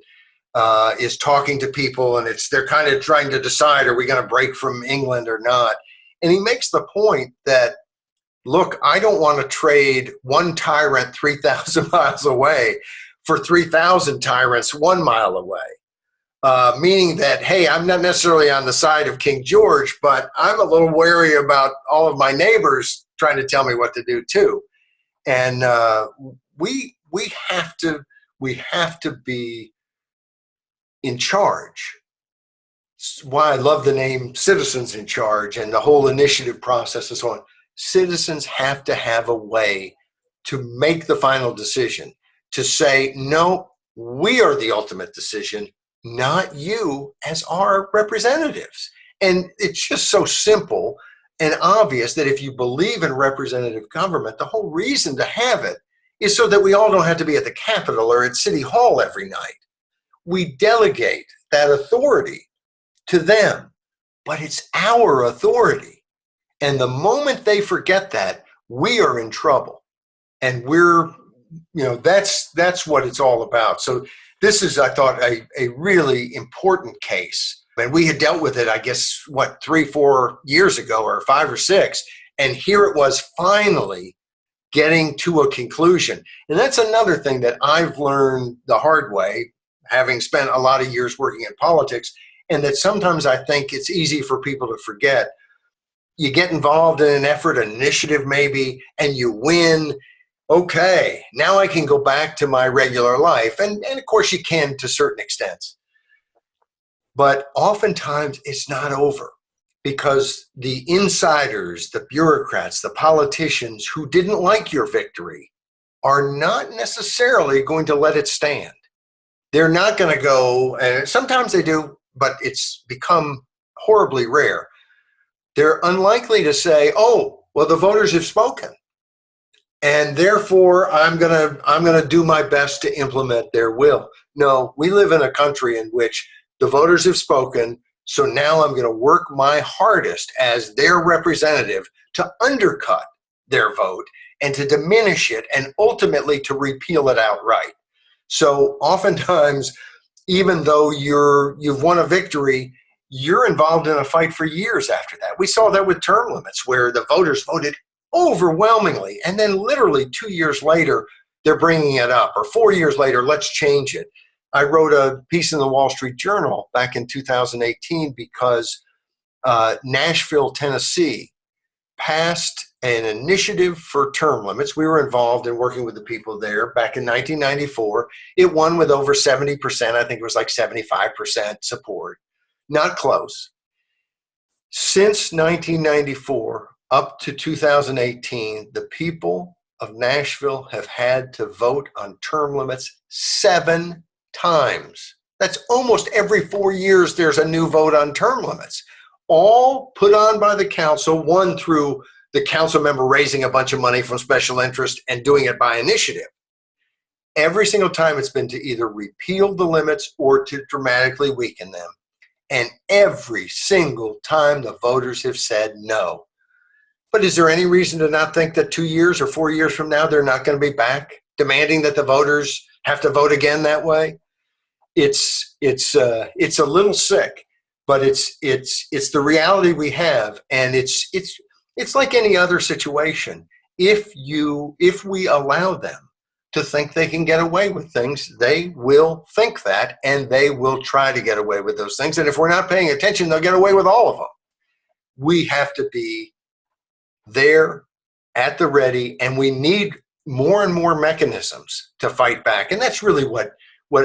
is talking to people, and they're kind of trying to decide, are we going to break from England or not? And he makes the point that, look, I don't want to trade one tyrant 3,000 miles away for 3,000 tyrants 1 mile away. Meaning that, hey, I'm not necessarily on the side of King George, but I'm a little wary about all of my neighbors trying to tell me what to do too. And we have to be in charge. It's why I love the name Citizens in Charge and the whole initiative process and so on. Citizens have to have a way to make the final decision, to say, no, we are the ultimate decision, not you as our representatives. And it's just so simple and obvious that if you believe in representative government, the whole reason to have it is so that we all don't have to be at the Capitol or at City Hall every night. We delegate that authority to them, but it's our authority. And the moment they forget that, we are in trouble. And that's what it's all about. So this is, I thought, a really important case. And we had dealt with it, I guess, 3-4 years ago, or 5 or 6. And here it was finally getting to a conclusion. And that's another thing that I've learned the hard way, having spent a lot of years working in politics, and that sometimes I think it's easy for people to forget. You get involved in an effort, an initiative maybe, and you win. Okay, now I can go back to my regular life. And of course you can to certain extents. But oftentimes it's not over, because the insiders, the bureaucrats, the politicians who didn't like your victory are not necessarily going to let it stand. They're not going to go, and sometimes they do, but it's become horribly rare. They're unlikely to say, oh, well, the voters have spoken, and therefore I'm going to do my best to implement their will. No, we live in a country in which the voters have spoken, so now I'm going to work my hardest as their representative to undercut their vote and to diminish it and ultimately to repeal it outright. So oftentimes, even though you've won a victory, you're involved in a fight for years after that. We saw that with term limits, where the voters voted overwhelmingly, and then literally 2 years later, they're bringing it up, or 4 years later, let's change it. I wrote a piece in the Wall Street Journal back in 2018 because Nashville, Tennessee passed an initiative for term limits. We were involved in working with the people there back in 1994. It won with over 70%. I think it was like 75% support. Not close. Since 1994 up to 2018, the people of Nashville have had to vote on term limits 7 times. That's almost every 4 years there's a new vote on term limits, all put on by the council, one through the council member raising a bunch of money from special interest and doing it by initiative. Every single time it's been to either repeal the limits or to dramatically weaken them. And every single time the voters have said no. But is there any reason to not think that 2 years or 4 years from now they're not going to be back demanding that the voters have to vote again that way? It's a little sick, but it's the reality we have, and it's like any other situation. If we allow them to think they can get away with things, they will think that, and they will try to get away with those things. And if we're not paying attention, they'll get away with all of them. We have to be there at the ready, and we need more and more mechanisms to fight back. And that's really what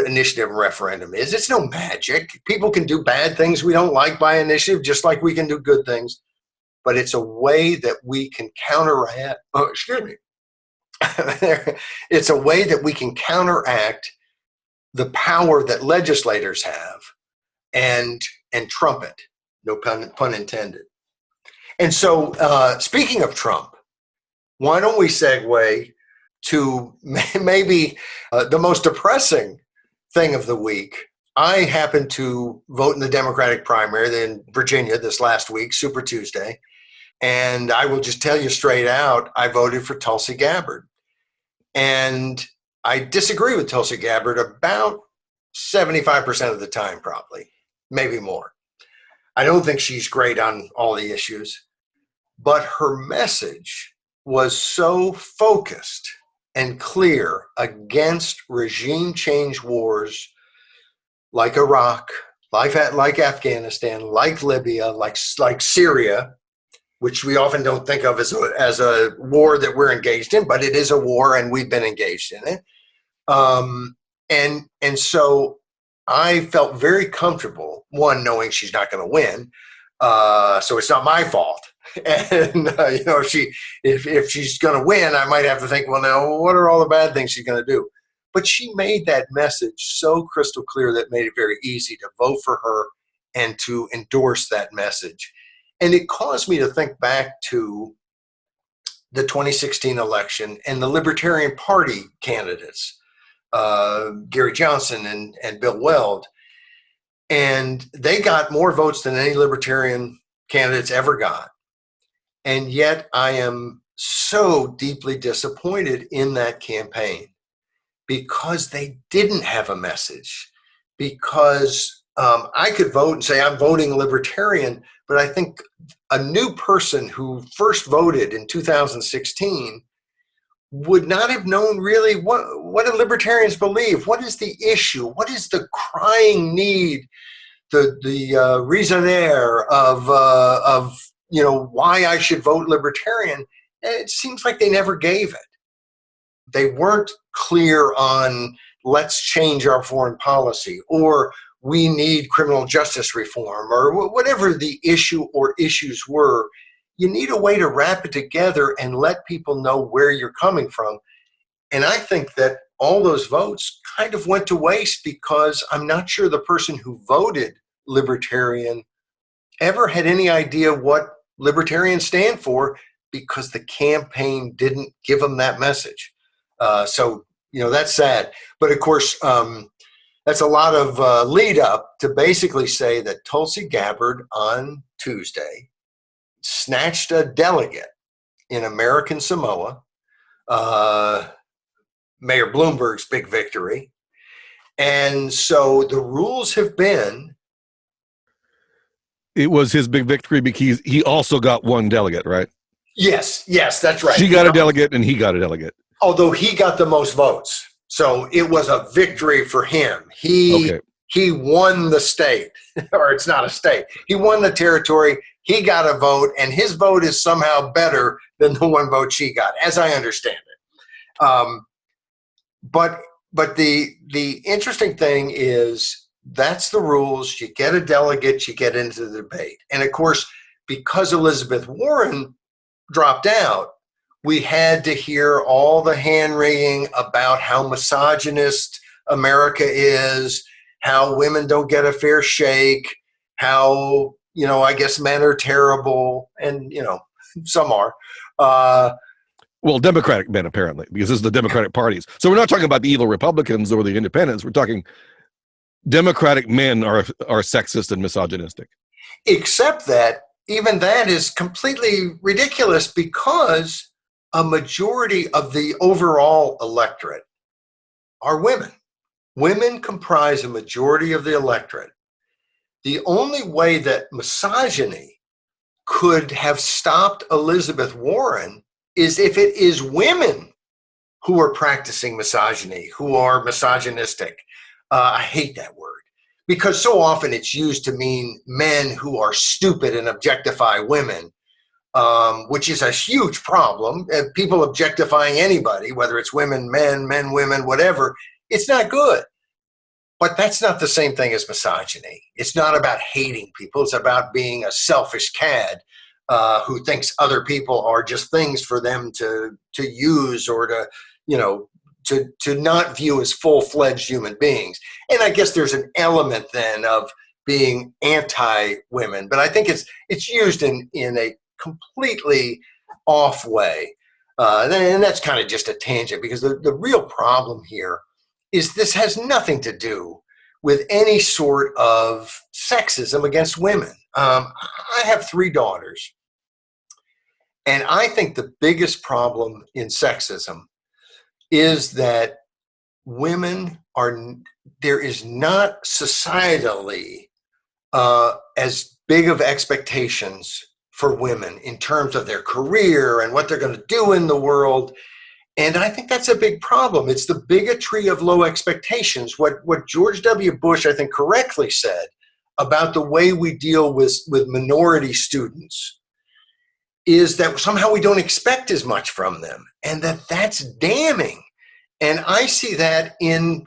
initiative and referendum is. It's no magic. People can do bad things we don't like by initiative, just like we can do good things. But it's a way that we can counteract. It's a way that we can counteract the power that legislators have and trump it. No pun intended. And so, speaking of Trump, why don't we segue to maybe the most depressing thing of the week. I happened to vote in the Democratic primary in Virginia this last week, Super Tuesday. And I will just tell you straight out, I voted for Tulsi Gabbard. And I disagree with Tulsi Gabbard about 75% of the time, probably, maybe more. I don't think she's great on all the issues, but her message was so focused and clear against regime change wars like Iraq, like Afghanistan, like Libya, like Syria, which we often don't think of as a war that we're engaged in, but it is a war and we've been engaged in it. And so I felt very comfortable, one, knowing she's not going to win, so it's not my fault. And if she's going to win, I might have to think, well, now what are all the bad things she's going to do? But she made that message so crystal clear that made it very easy to vote for her and to endorse that message. And it caused me to think back to the 2016 election and the Libertarian Party candidates, Gary Johnson and Bill Weld. And they got more votes than any Libertarian candidates ever got. And yet I am so deeply disappointed in that campaign because they didn't have a message, because I could vote and say I'm voting libertarian, but I think a new person who first voted in 2016 would not have known really what do libertarians believe? What is the issue? What is the crying need? The raisonnaire of why I should vote libertarian? And it seems like they never gave it. They weren't clear on let's change our foreign policy, or we need criminal justice reform, or whatever the issue or issues were. You need a way to wrap it together and let people know where you're coming from. And I think that all those votes kind of went to waste because I'm not sure the person who voted libertarian ever had any idea what libertarians stand for, because the campaign didn't give them that message. So that's sad. But of course, that's a lot of lead up to basically say that Tulsi Gabbard on Tuesday snatched a delegate in American Samoa, Mayor Bloomberg's big victory. And so the rules have been. It was his big victory because he also got one delegate, right? Yes, that's right. She got a delegate and he got a delegate. Although he got the most votes. So it was a victory for him. He won the state, or it's not a state. He won the territory. He got a vote, and his vote is somehow better than the one vote she got, as I understand it. But the interesting thing is that's the rules. You get a delegate, you get into the debate. And of course, because Elizabeth Warren dropped out, we had to hear all the hand-wringing about how misogynist America is, how women don't get a fair shake, how, I guess men are terrible, and, some are. Well, Democratic men, apparently, because this is the Democratic parties. So we're not talking about the evil Republicans or the independents. We're talking Democratic men are sexist and misogynistic. Except that even that is completely ridiculous, because a majority of the overall electorate are women. Women comprise a majority of the electorate. The only way that misogyny could have stopped Elizabeth Warren is if it is women who are practicing misogyny, who are misogynistic. I hate that word, because so often it's used to mean men who are stupid and objectify women. Which is a huge problem. People objectifying anybody, whether it's women, men, women, whatever, it's not good. But that's not the same thing as misogyny. It's not about hating people. It's about being a selfish cad who thinks other people are just things for them to use, or to not view as full-fledged human beings. And I guess there's an element then of being anti-women, but I think it's used in a completely off way. And that's kind of just a tangent, because the real problem here is this has nothing to do with any sort of sexism against women. I have 3 daughters, and I think the biggest problem in sexism is that there is not societally as big of expectations for women in terms of their career and what they're going to do in the world. And I think that's a big problem. It's the bigotry of low expectations. What George W. Bush, I think, correctly said about the way we deal with minority students is that somehow we don't expect as much from them, and that's damning. And I see that in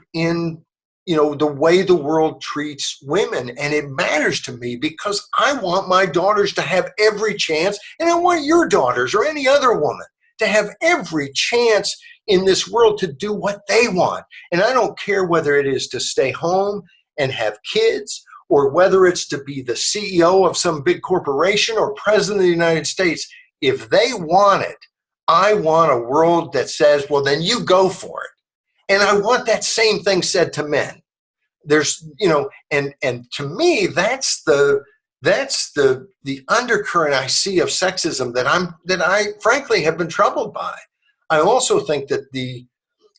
the way the world treats women. And it matters to me, because I want my daughters to have every chance, and I want your daughters or any other woman to have every chance in this world to do what they want. And I don't care whether it is to stay home and have kids, or whether it's to be the CEO of some big corporation or president of the United States. If they want it, I want a world that says, well, then you go for it. And I want that same thing said to men. There's, and to me, that's the undercurrent I see of sexism that I frankly have been troubled by. I also think that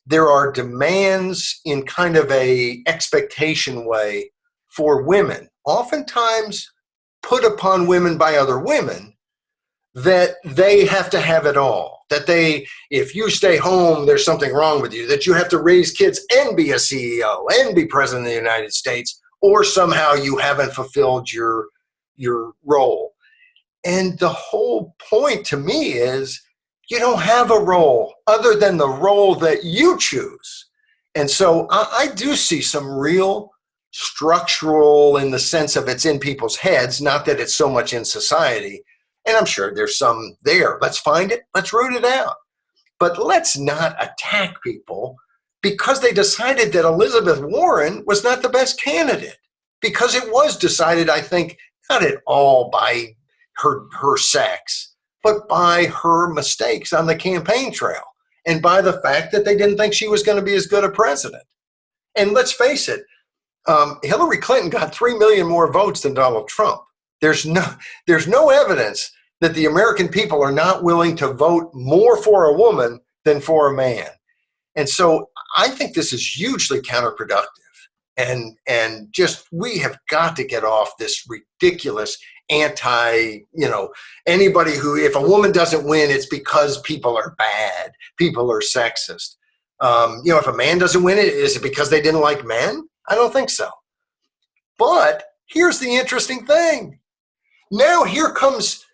there are demands in kind of a expectation way for women, oftentimes put upon women by other women, that they have to have it all. That if you stay home, there's something wrong with you. That you have to raise kids and be a CEO and be president of the United States, or somehow you haven't fulfilled your role. And the whole point to me is you don't have a role other than the role that you choose. And so I do see some real structural, in the sense of it's in people's heads, not that it's so much in society. And I'm sure there's some there. Let's find it. Let's root it out. But let's not attack people because they decided that Elizabeth Warren was not the best candidate. Because it was decided, I think, not at all by her sex, but by her mistakes on the campaign trail and by the fact that they didn't think she was going to be as good a president. And let's face it, Hillary Clinton got 3 million more votes than Donald Trump. There's no evidence that the American people are not willing to vote more for a woman than for a man. And so I think this is hugely counterproductive. And just, we have got to get off this ridiculous anybody who, if a woman doesn't win, it's because people are bad, people are sexist. If a man doesn't win, is it because they didn't like men? I don't think so. But here's the interesting thing. Now here comes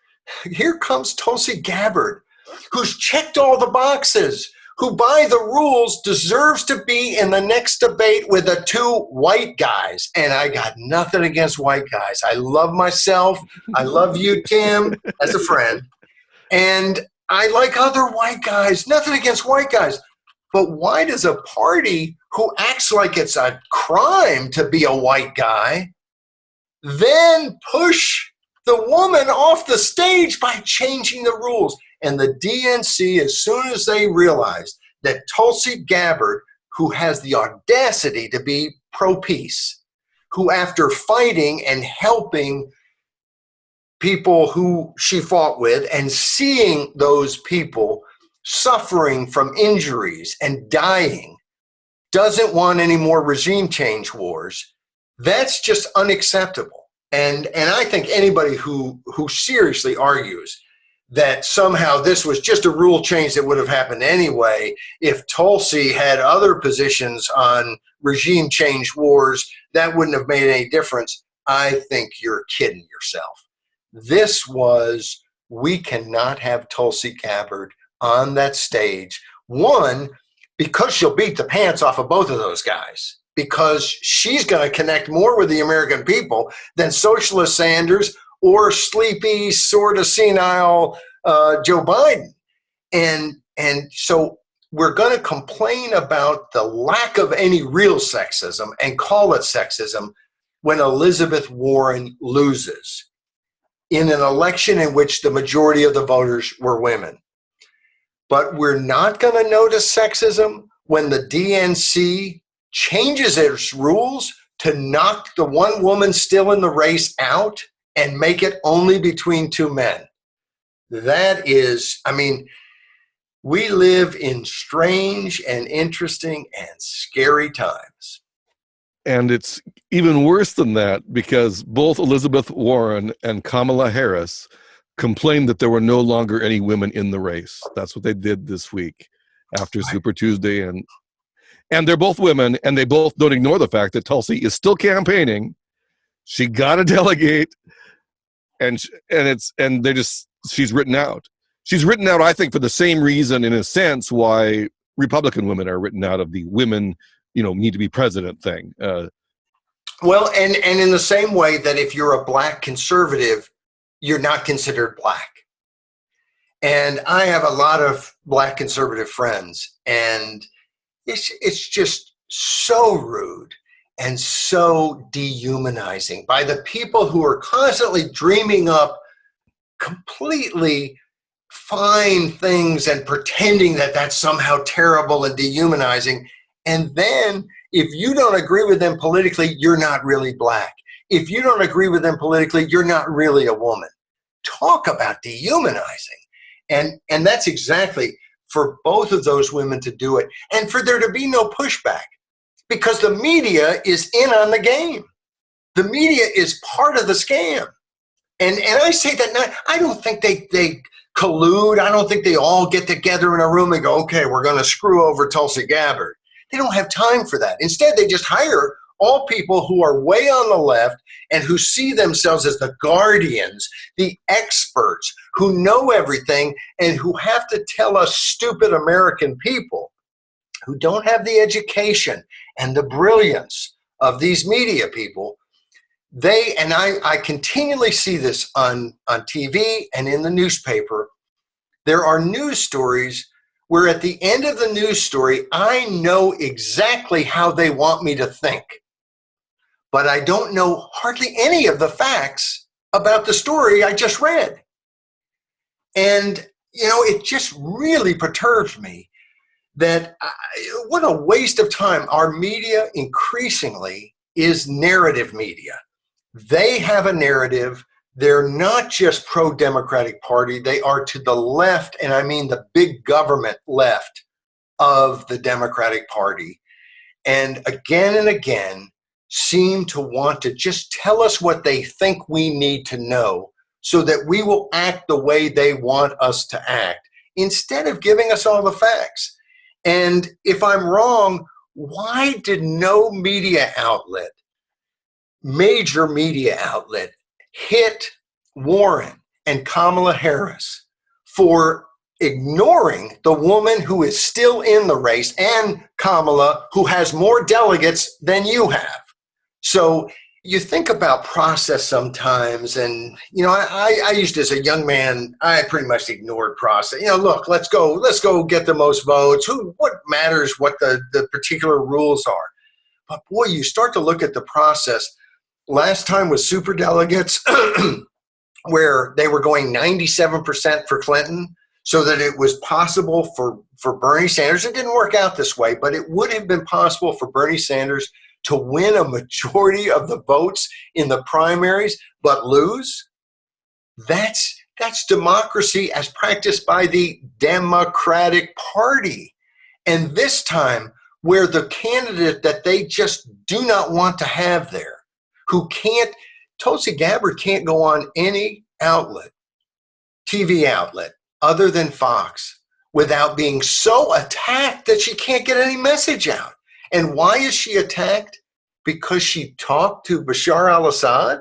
Tulsi Gabbard, who's checked all the boxes, who by the rules deserves to be in the next debate with the two white guys. And I got nothing against white guys. I love myself. I love you, Tim, as a friend. And I like other white guys. Nothing against white guys. But why does a party who acts like it's a crime to be a white guy then push the woman off the stage by changing the rules? And the DNC, as soon as they realized that Tulsi Gabbard, who has the audacity to be pro-peace, who after fighting and helping people who she fought with and seeing those people suffering from injuries and dying, doesn't want any more regime change wars, that's just unacceptable. And I think anybody who seriously argues that somehow this was just a rule change that would have happened anyway, if Tulsi had other positions on regime change wars, that wouldn't have made any difference. I think you're kidding yourself. We cannot have Tulsi Gabbard on that stage. One, because she'll beat the pants off of both of those guys, because she's going to connect more with the American people than Socialist Sanders or sleepy, sort of senile Joe Biden. And so we're going to complain about the lack of any real sexism and call it sexism when Elizabeth Warren loses in an election in which the majority of the voters were women. But we're not going to notice sexism when the DNC changes its rules to knock the one woman still in the race out and make it only between two men. That is, we live in strange and interesting and scary times. And it's even worse than that, because both Elizabeth Warren and Kamala Harris complained that there were no longer any women in the race. That's what they did this week after Super Tuesday. And they're both women, and they both don't ignore the fact that Tulsi is still campaigning. She got to delegate, and she's written out. She's written out, I think, for the same reason, in a sense, why Republican women are written out of the women, need to be president thing. Well, and in the same way that if you're a black conservative, you're not considered black. And I have a lot of black conservative friends, and it's just so rude and so dehumanizing by the people who are constantly dreaming up completely fine things and pretending that that's somehow terrible and dehumanizing. And then if you don't agree with them politically, you're not really black. If you don't agree with them politically, you're not really a woman. Talk about dehumanizing. And that's exactly for both of those women to do it, and for there to be no pushback, because the media is in on the game. The media is part of the scam. And I say that not, I don't think they collude. I don't think they all get together in a room and go, okay, we're going to screw over Tulsi Gabbard. They don't have time for that. Instead, they just hire all people who are way on the left and who see themselves as the guardians, the experts who know everything and who have to tell us stupid American people who don't have the education and the brilliance of these media people. They, and I continually see this on TV and in the newspaper, there are news stories where at the end of the news story, I know exactly how they want me to think, but I don't know hardly any of the facts about the story I just read. And, you know, it just really perturbs me that what a waste of time. Our media increasingly is narrative media. They have a narrative. They're not just pro-Democratic Party. They are to the left, and I mean the big government left of the Democratic Party. And again, seem to want to just tell us what they think we need to know so that we will act the way they want us to act, instead of giving us all the facts. And if I'm wrong, why did no media outlet, major media outlet, hit Warren and Kamala Harris for ignoring the woman who is still in the race, and Kamala, who has more delegates than you have? So you think about process sometimes, and, you know, I used to, as a young man, I pretty much ignored process. You know, look, let's go get the most votes. What matters what the particular rules are? But boy, you start to look at the process. Last time was superdelegates, where they were going 97% for Clinton, so that it was possible for Bernie Sanders. It didn't work out this way, but it would have been possible for Bernie Sanders to win a majority of the votes in the primaries, but lose. That's democracy as practiced by the Democratic Party. And this time, where the candidate that they just do not want to have there, who can't, Tulsi Gabbard can't go on any outlet, TV outlet, other than Fox, without being so attacked that she can't get any message out. And why is she attacked? Because she talked to Bashar al-Assad?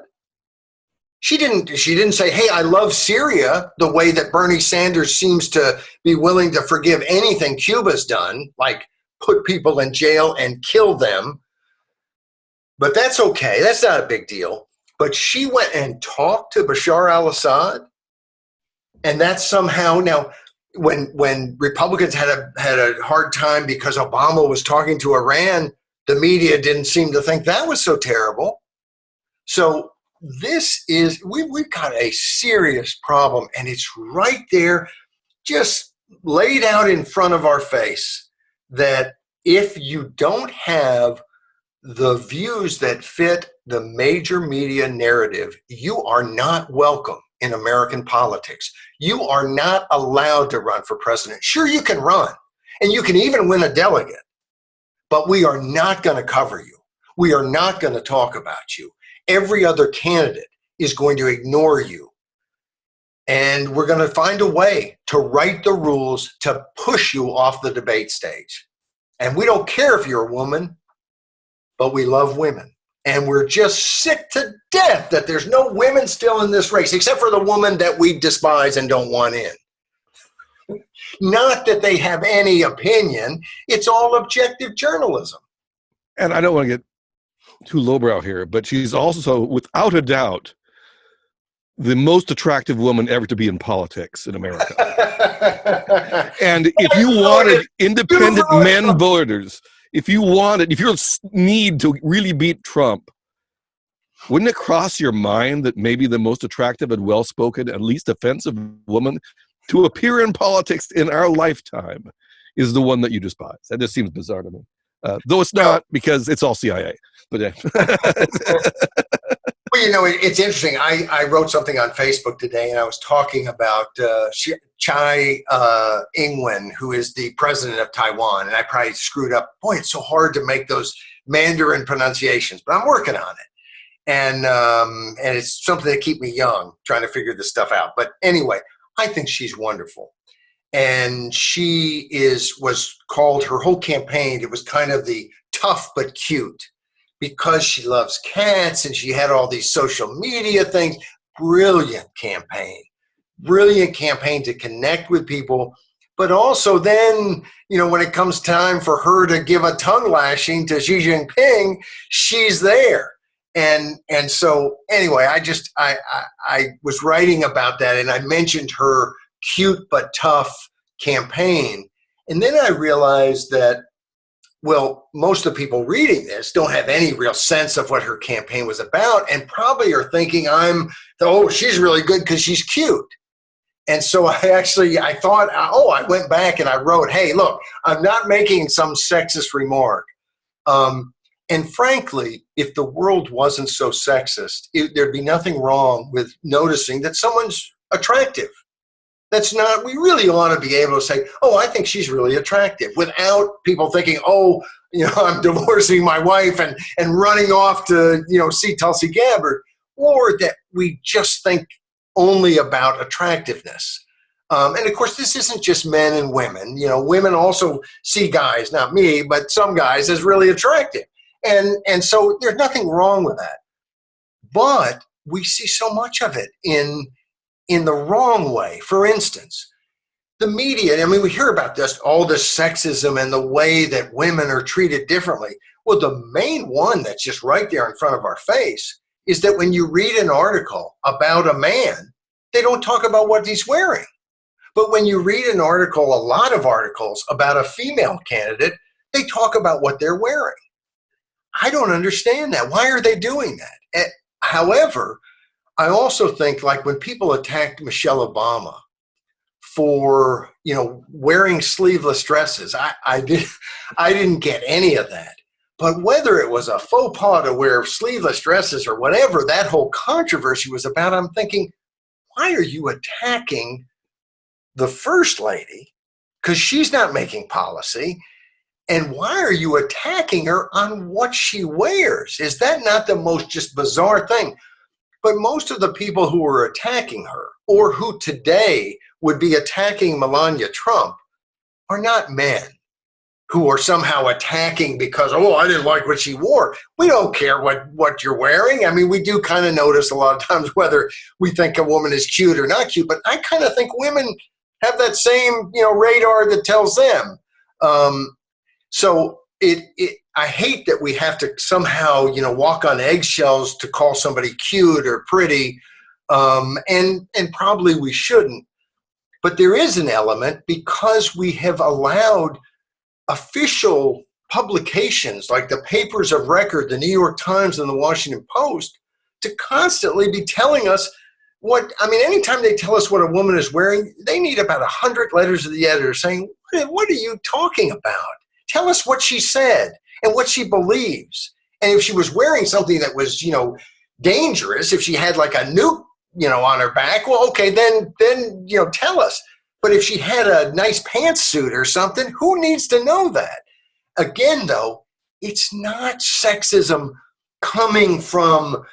She didn't say, hey, I love Syria, the way that Bernie Sanders seems to be willing to forgive anything Cuba's done, like put people in jail and kill them. But that's okay. That's not a big deal. But she went and talked to Bashar al-Assad, and that's somehow now, when Republicans had a hard time because Obama was talking to Iran, the media didn't seem to think that was so terrible. So this is, we've got a serious problem, and it's right there, just laid out in front of our face, that if you don't have the views that fit the major media narrative, you are not welcome in American politics. You are not allowed to run for president. Sure, you can run, and you can even win a delegate, but we are not going to cover you. We are not going to talk about you. Every other candidate is going to ignore you. And we're going to find a way to write the rules to push you off the debate stage. And we don't care if you're a woman, but we love women. And we're just sick to death that there's no women still in this race, except for the woman that we despise and don't want in. Not that they have any opinion. It's all objective journalism. And I don't want to get too lowbrow here, but she's also, without a doubt, the most attractive woman ever to be in politics in America. And if you wanted independent men voters, if you need to really beat Trump, wouldn't it cross your mind that maybe the most attractive and well-spoken and least offensive woman to appear in politics in our lifetime is the one that you despise? That just seems bizarre to me. Though it's not, because it's all CIA. But well, you know, it's interesting. I wrote something on Facebook today, and I was talking about Tsai Ing-wen, who is the president of Taiwan, and I probably screwed up. Boy, it's so hard to make those Mandarin pronunciations, but I'm working on it. and it's something to keep me young, trying to figure this stuff out. But anyway, I think she's wonderful. And she was called, her whole campaign, it was kind of the tough but cute, because she loves cats and she had all these social media things. Brilliant campaign. Brilliant campaign to connect with people. But also then, when it comes time for her to give a tongue lashing to Xi Jinping, she's there. And so anyway, I was writing about that, and I mentioned her cute but tough campaign. And then I realized that, well, most of the people reading this don't have any real sense of what her campaign was about, and probably are thinking she's really good because she's cute. And so I thought, I went back and I wrote, hey, look, I'm not making some sexist remark. And frankly, if the world wasn't so sexist, there'd be nothing wrong with noticing that someone's attractive. We really ought to be able to say, I think she's really attractive, without people thinking, I'm divorcing my wife and running off to, see Tulsi Gabbard, or that we just think only about attractiveness. And of course, this isn't just men and women. Women also see guys, not me, but some guys, as really attractive. And so there's nothing wrong with that. But we see so much of it in the wrong way. For instance, the media, we hear about all this sexism and the way that women are treated differently. Well, the main one that's just right there in front of our face is that when you read an article about a man, they don't talk about what he's wearing. But when you read a lot of articles about a female candidate, they talk about what they're wearing. I don't understand that. Why are they doing that? However, I also think, like when people attacked Michelle Obama for, wearing sleeveless dresses, I didn't get any of that. But whether it was a faux pas to wear sleeveless dresses or whatever that whole controversy was about, I'm thinking, why are you attacking the first lady? Because she's not making policy. And why are you attacking her on what she wears? Is that not the most just bizarre thing? But most of the people who are attacking her, or who today would be attacking Melania Trump, are not men who are somehow attacking because, I didn't like what she wore. We don't care what you're wearing. We do kind of notice a lot of times whether we think a woman is cute or not cute, but I kind of think women have that same, radar that tells them. So I hate that we have to somehow, walk on eggshells to call somebody cute or pretty, and probably we shouldn't. But there is an element, because we have allowed official publications like the papers of record, the New York Times and the Washington Post, to constantly be telling us anytime they tell us what a woman is wearing, they need about 100 letters to the editor saying, what are you talking about? Tell us what she said and what she believes. And if she was wearing something that was, dangerous, if she had like a nuke, on her back, well, okay, then, tell us. But if she had a nice pantsuit or something, who needs to know that? Again, though, it's not sexism coming from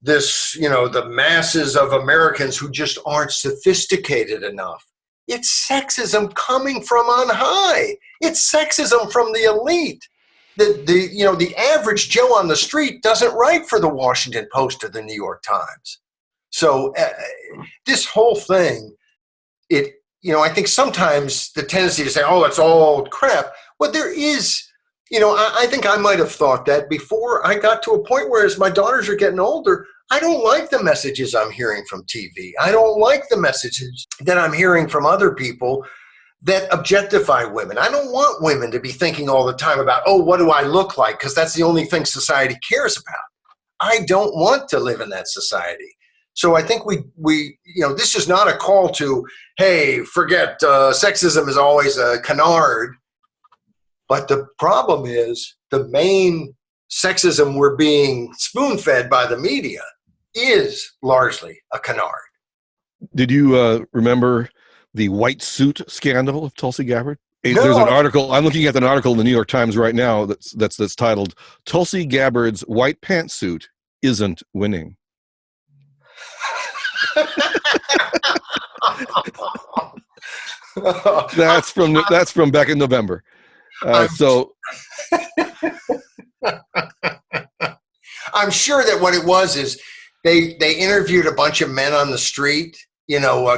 this, the masses of Americans who just aren't sophisticated enough. It's sexism coming from on high. It's sexism from the elite. The average Joe on the street doesn't write for the Washington Post or the New York Times. So this whole thing, I think sometimes the tendency to say, it's all crap. Well, there is, I think I might have thought that before I got to a point where, as my daughters are getting older, I don't like the messages I'm hearing from TV. I don't like the messages that I'm hearing from other people that objectify women. I don't want women to be thinking all the time about, what do I look like? Because that's the only thing society cares about. I don't want to live in that society. So I think we this is not a call to, hey, forget sexism is always a canard. But the problem is the main sexism we're being spoon-fed by the media is largely a canard. Did you remember the white suit scandal of Tulsi Gabbard? No. There's an article. I'm looking at an article in the New York Times right now that's titled "Tulsi Gabbard's White Pantsuit isn't winning. That's from back in November. So I'm sure that what it was is they interviewed a bunch of men on the street,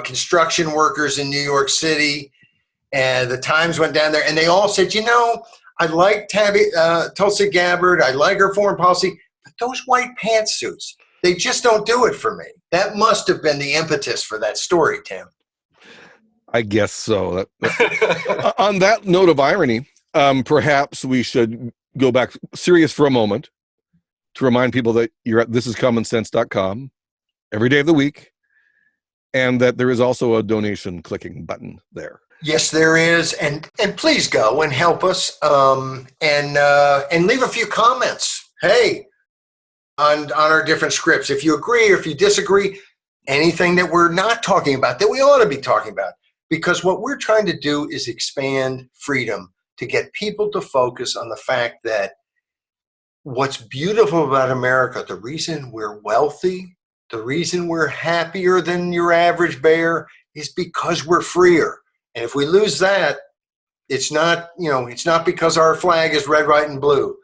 construction workers in New York City, and the Times went down there, and they all said, I like Tulsi Gabbard, I like her foreign policy, but those white pantsuits, they just don't do it for me. That must have been the impetus for that story, Tim. I guess so. On that note of irony, perhaps we should go back serious for a moment to remind people that you're at thisiscommonsense.com every day of the week, and that there is also a donation clicking button there. Yes, there is, and please go and help us, and leave a few comments. Hey, on our different scripts, if you agree or if you disagree, anything that we're not talking about that we ought to be talking about, because what we're trying to do is expand freedom to get people to focus on the fact that what's beautiful about America, the reason we're wealthy, the reason we're happier than your average bear, is because we're freer. And if we lose that, it's not because our flag is red, white, and blue.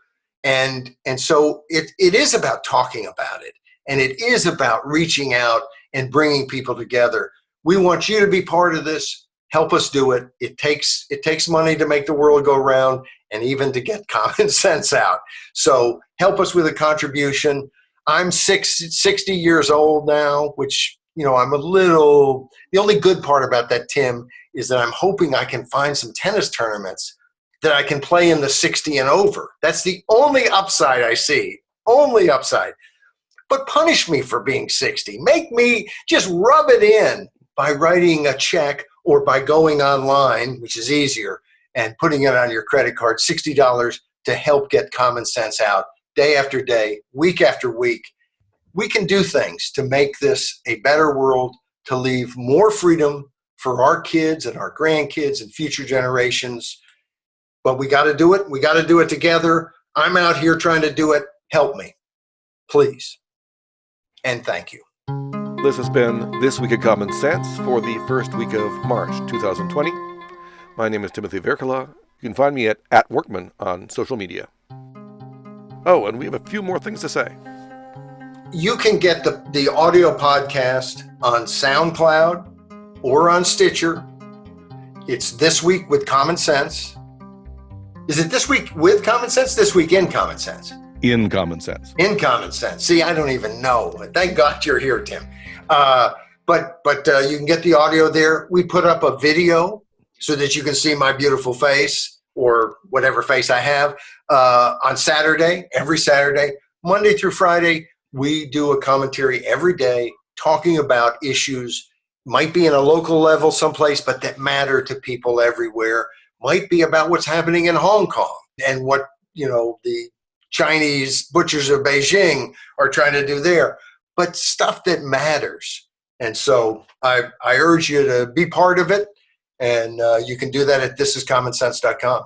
And so it is about talking about it. And it is about reaching out and bringing people together. We want you to be part of this. Help us do it. It takes money to make the world go round and even to get common sense out. So help us with a contribution. I'm 60 years old now, which, I'm the only good part about that, Tim, is that I'm hoping I can find some tennis tournaments that I can play in the 60 and over. That's the only upside I see. Only upside. But punish me for being 60. Make me just rub it in by writing a check or by going online, which is easier, and putting it on your credit card, $60 to help get common sense out day after day, week after week. We can do things to make this a better world, to leave more freedom for our kids and our grandkids and future generations. But we got to do it. We got to do it together. I'm out here trying to do it. Help me, please. And thank you. This has been This Week of Common Sense for the first week of March 2020. My name is Timothy Virkala. You can find me at Workman on social media. Oh, and we have a few more things to say. You can get the audio podcast on SoundCloud or on Stitcher. It's This Week with Common Sense. Is it This Week with Common Sense? This Week in Common Sense? In Common Sense. In Common Sense. See, I don't even know. Thank God you're here, Tim. But you can get the audio there. We put up a video so that you can see my beautiful face or whatever face I have on Saturday, every Saturday, Monday through Friday. We do a commentary every day talking about issues, might be in a local level someplace, but that matter to people everywhere. Might be about what's happening in Hong Kong and what, the Chinese butchers of Beijing are trying to do there, but stuff that matters. And so I urge you to be part of it, and you can do that at thisiscommonsense.com.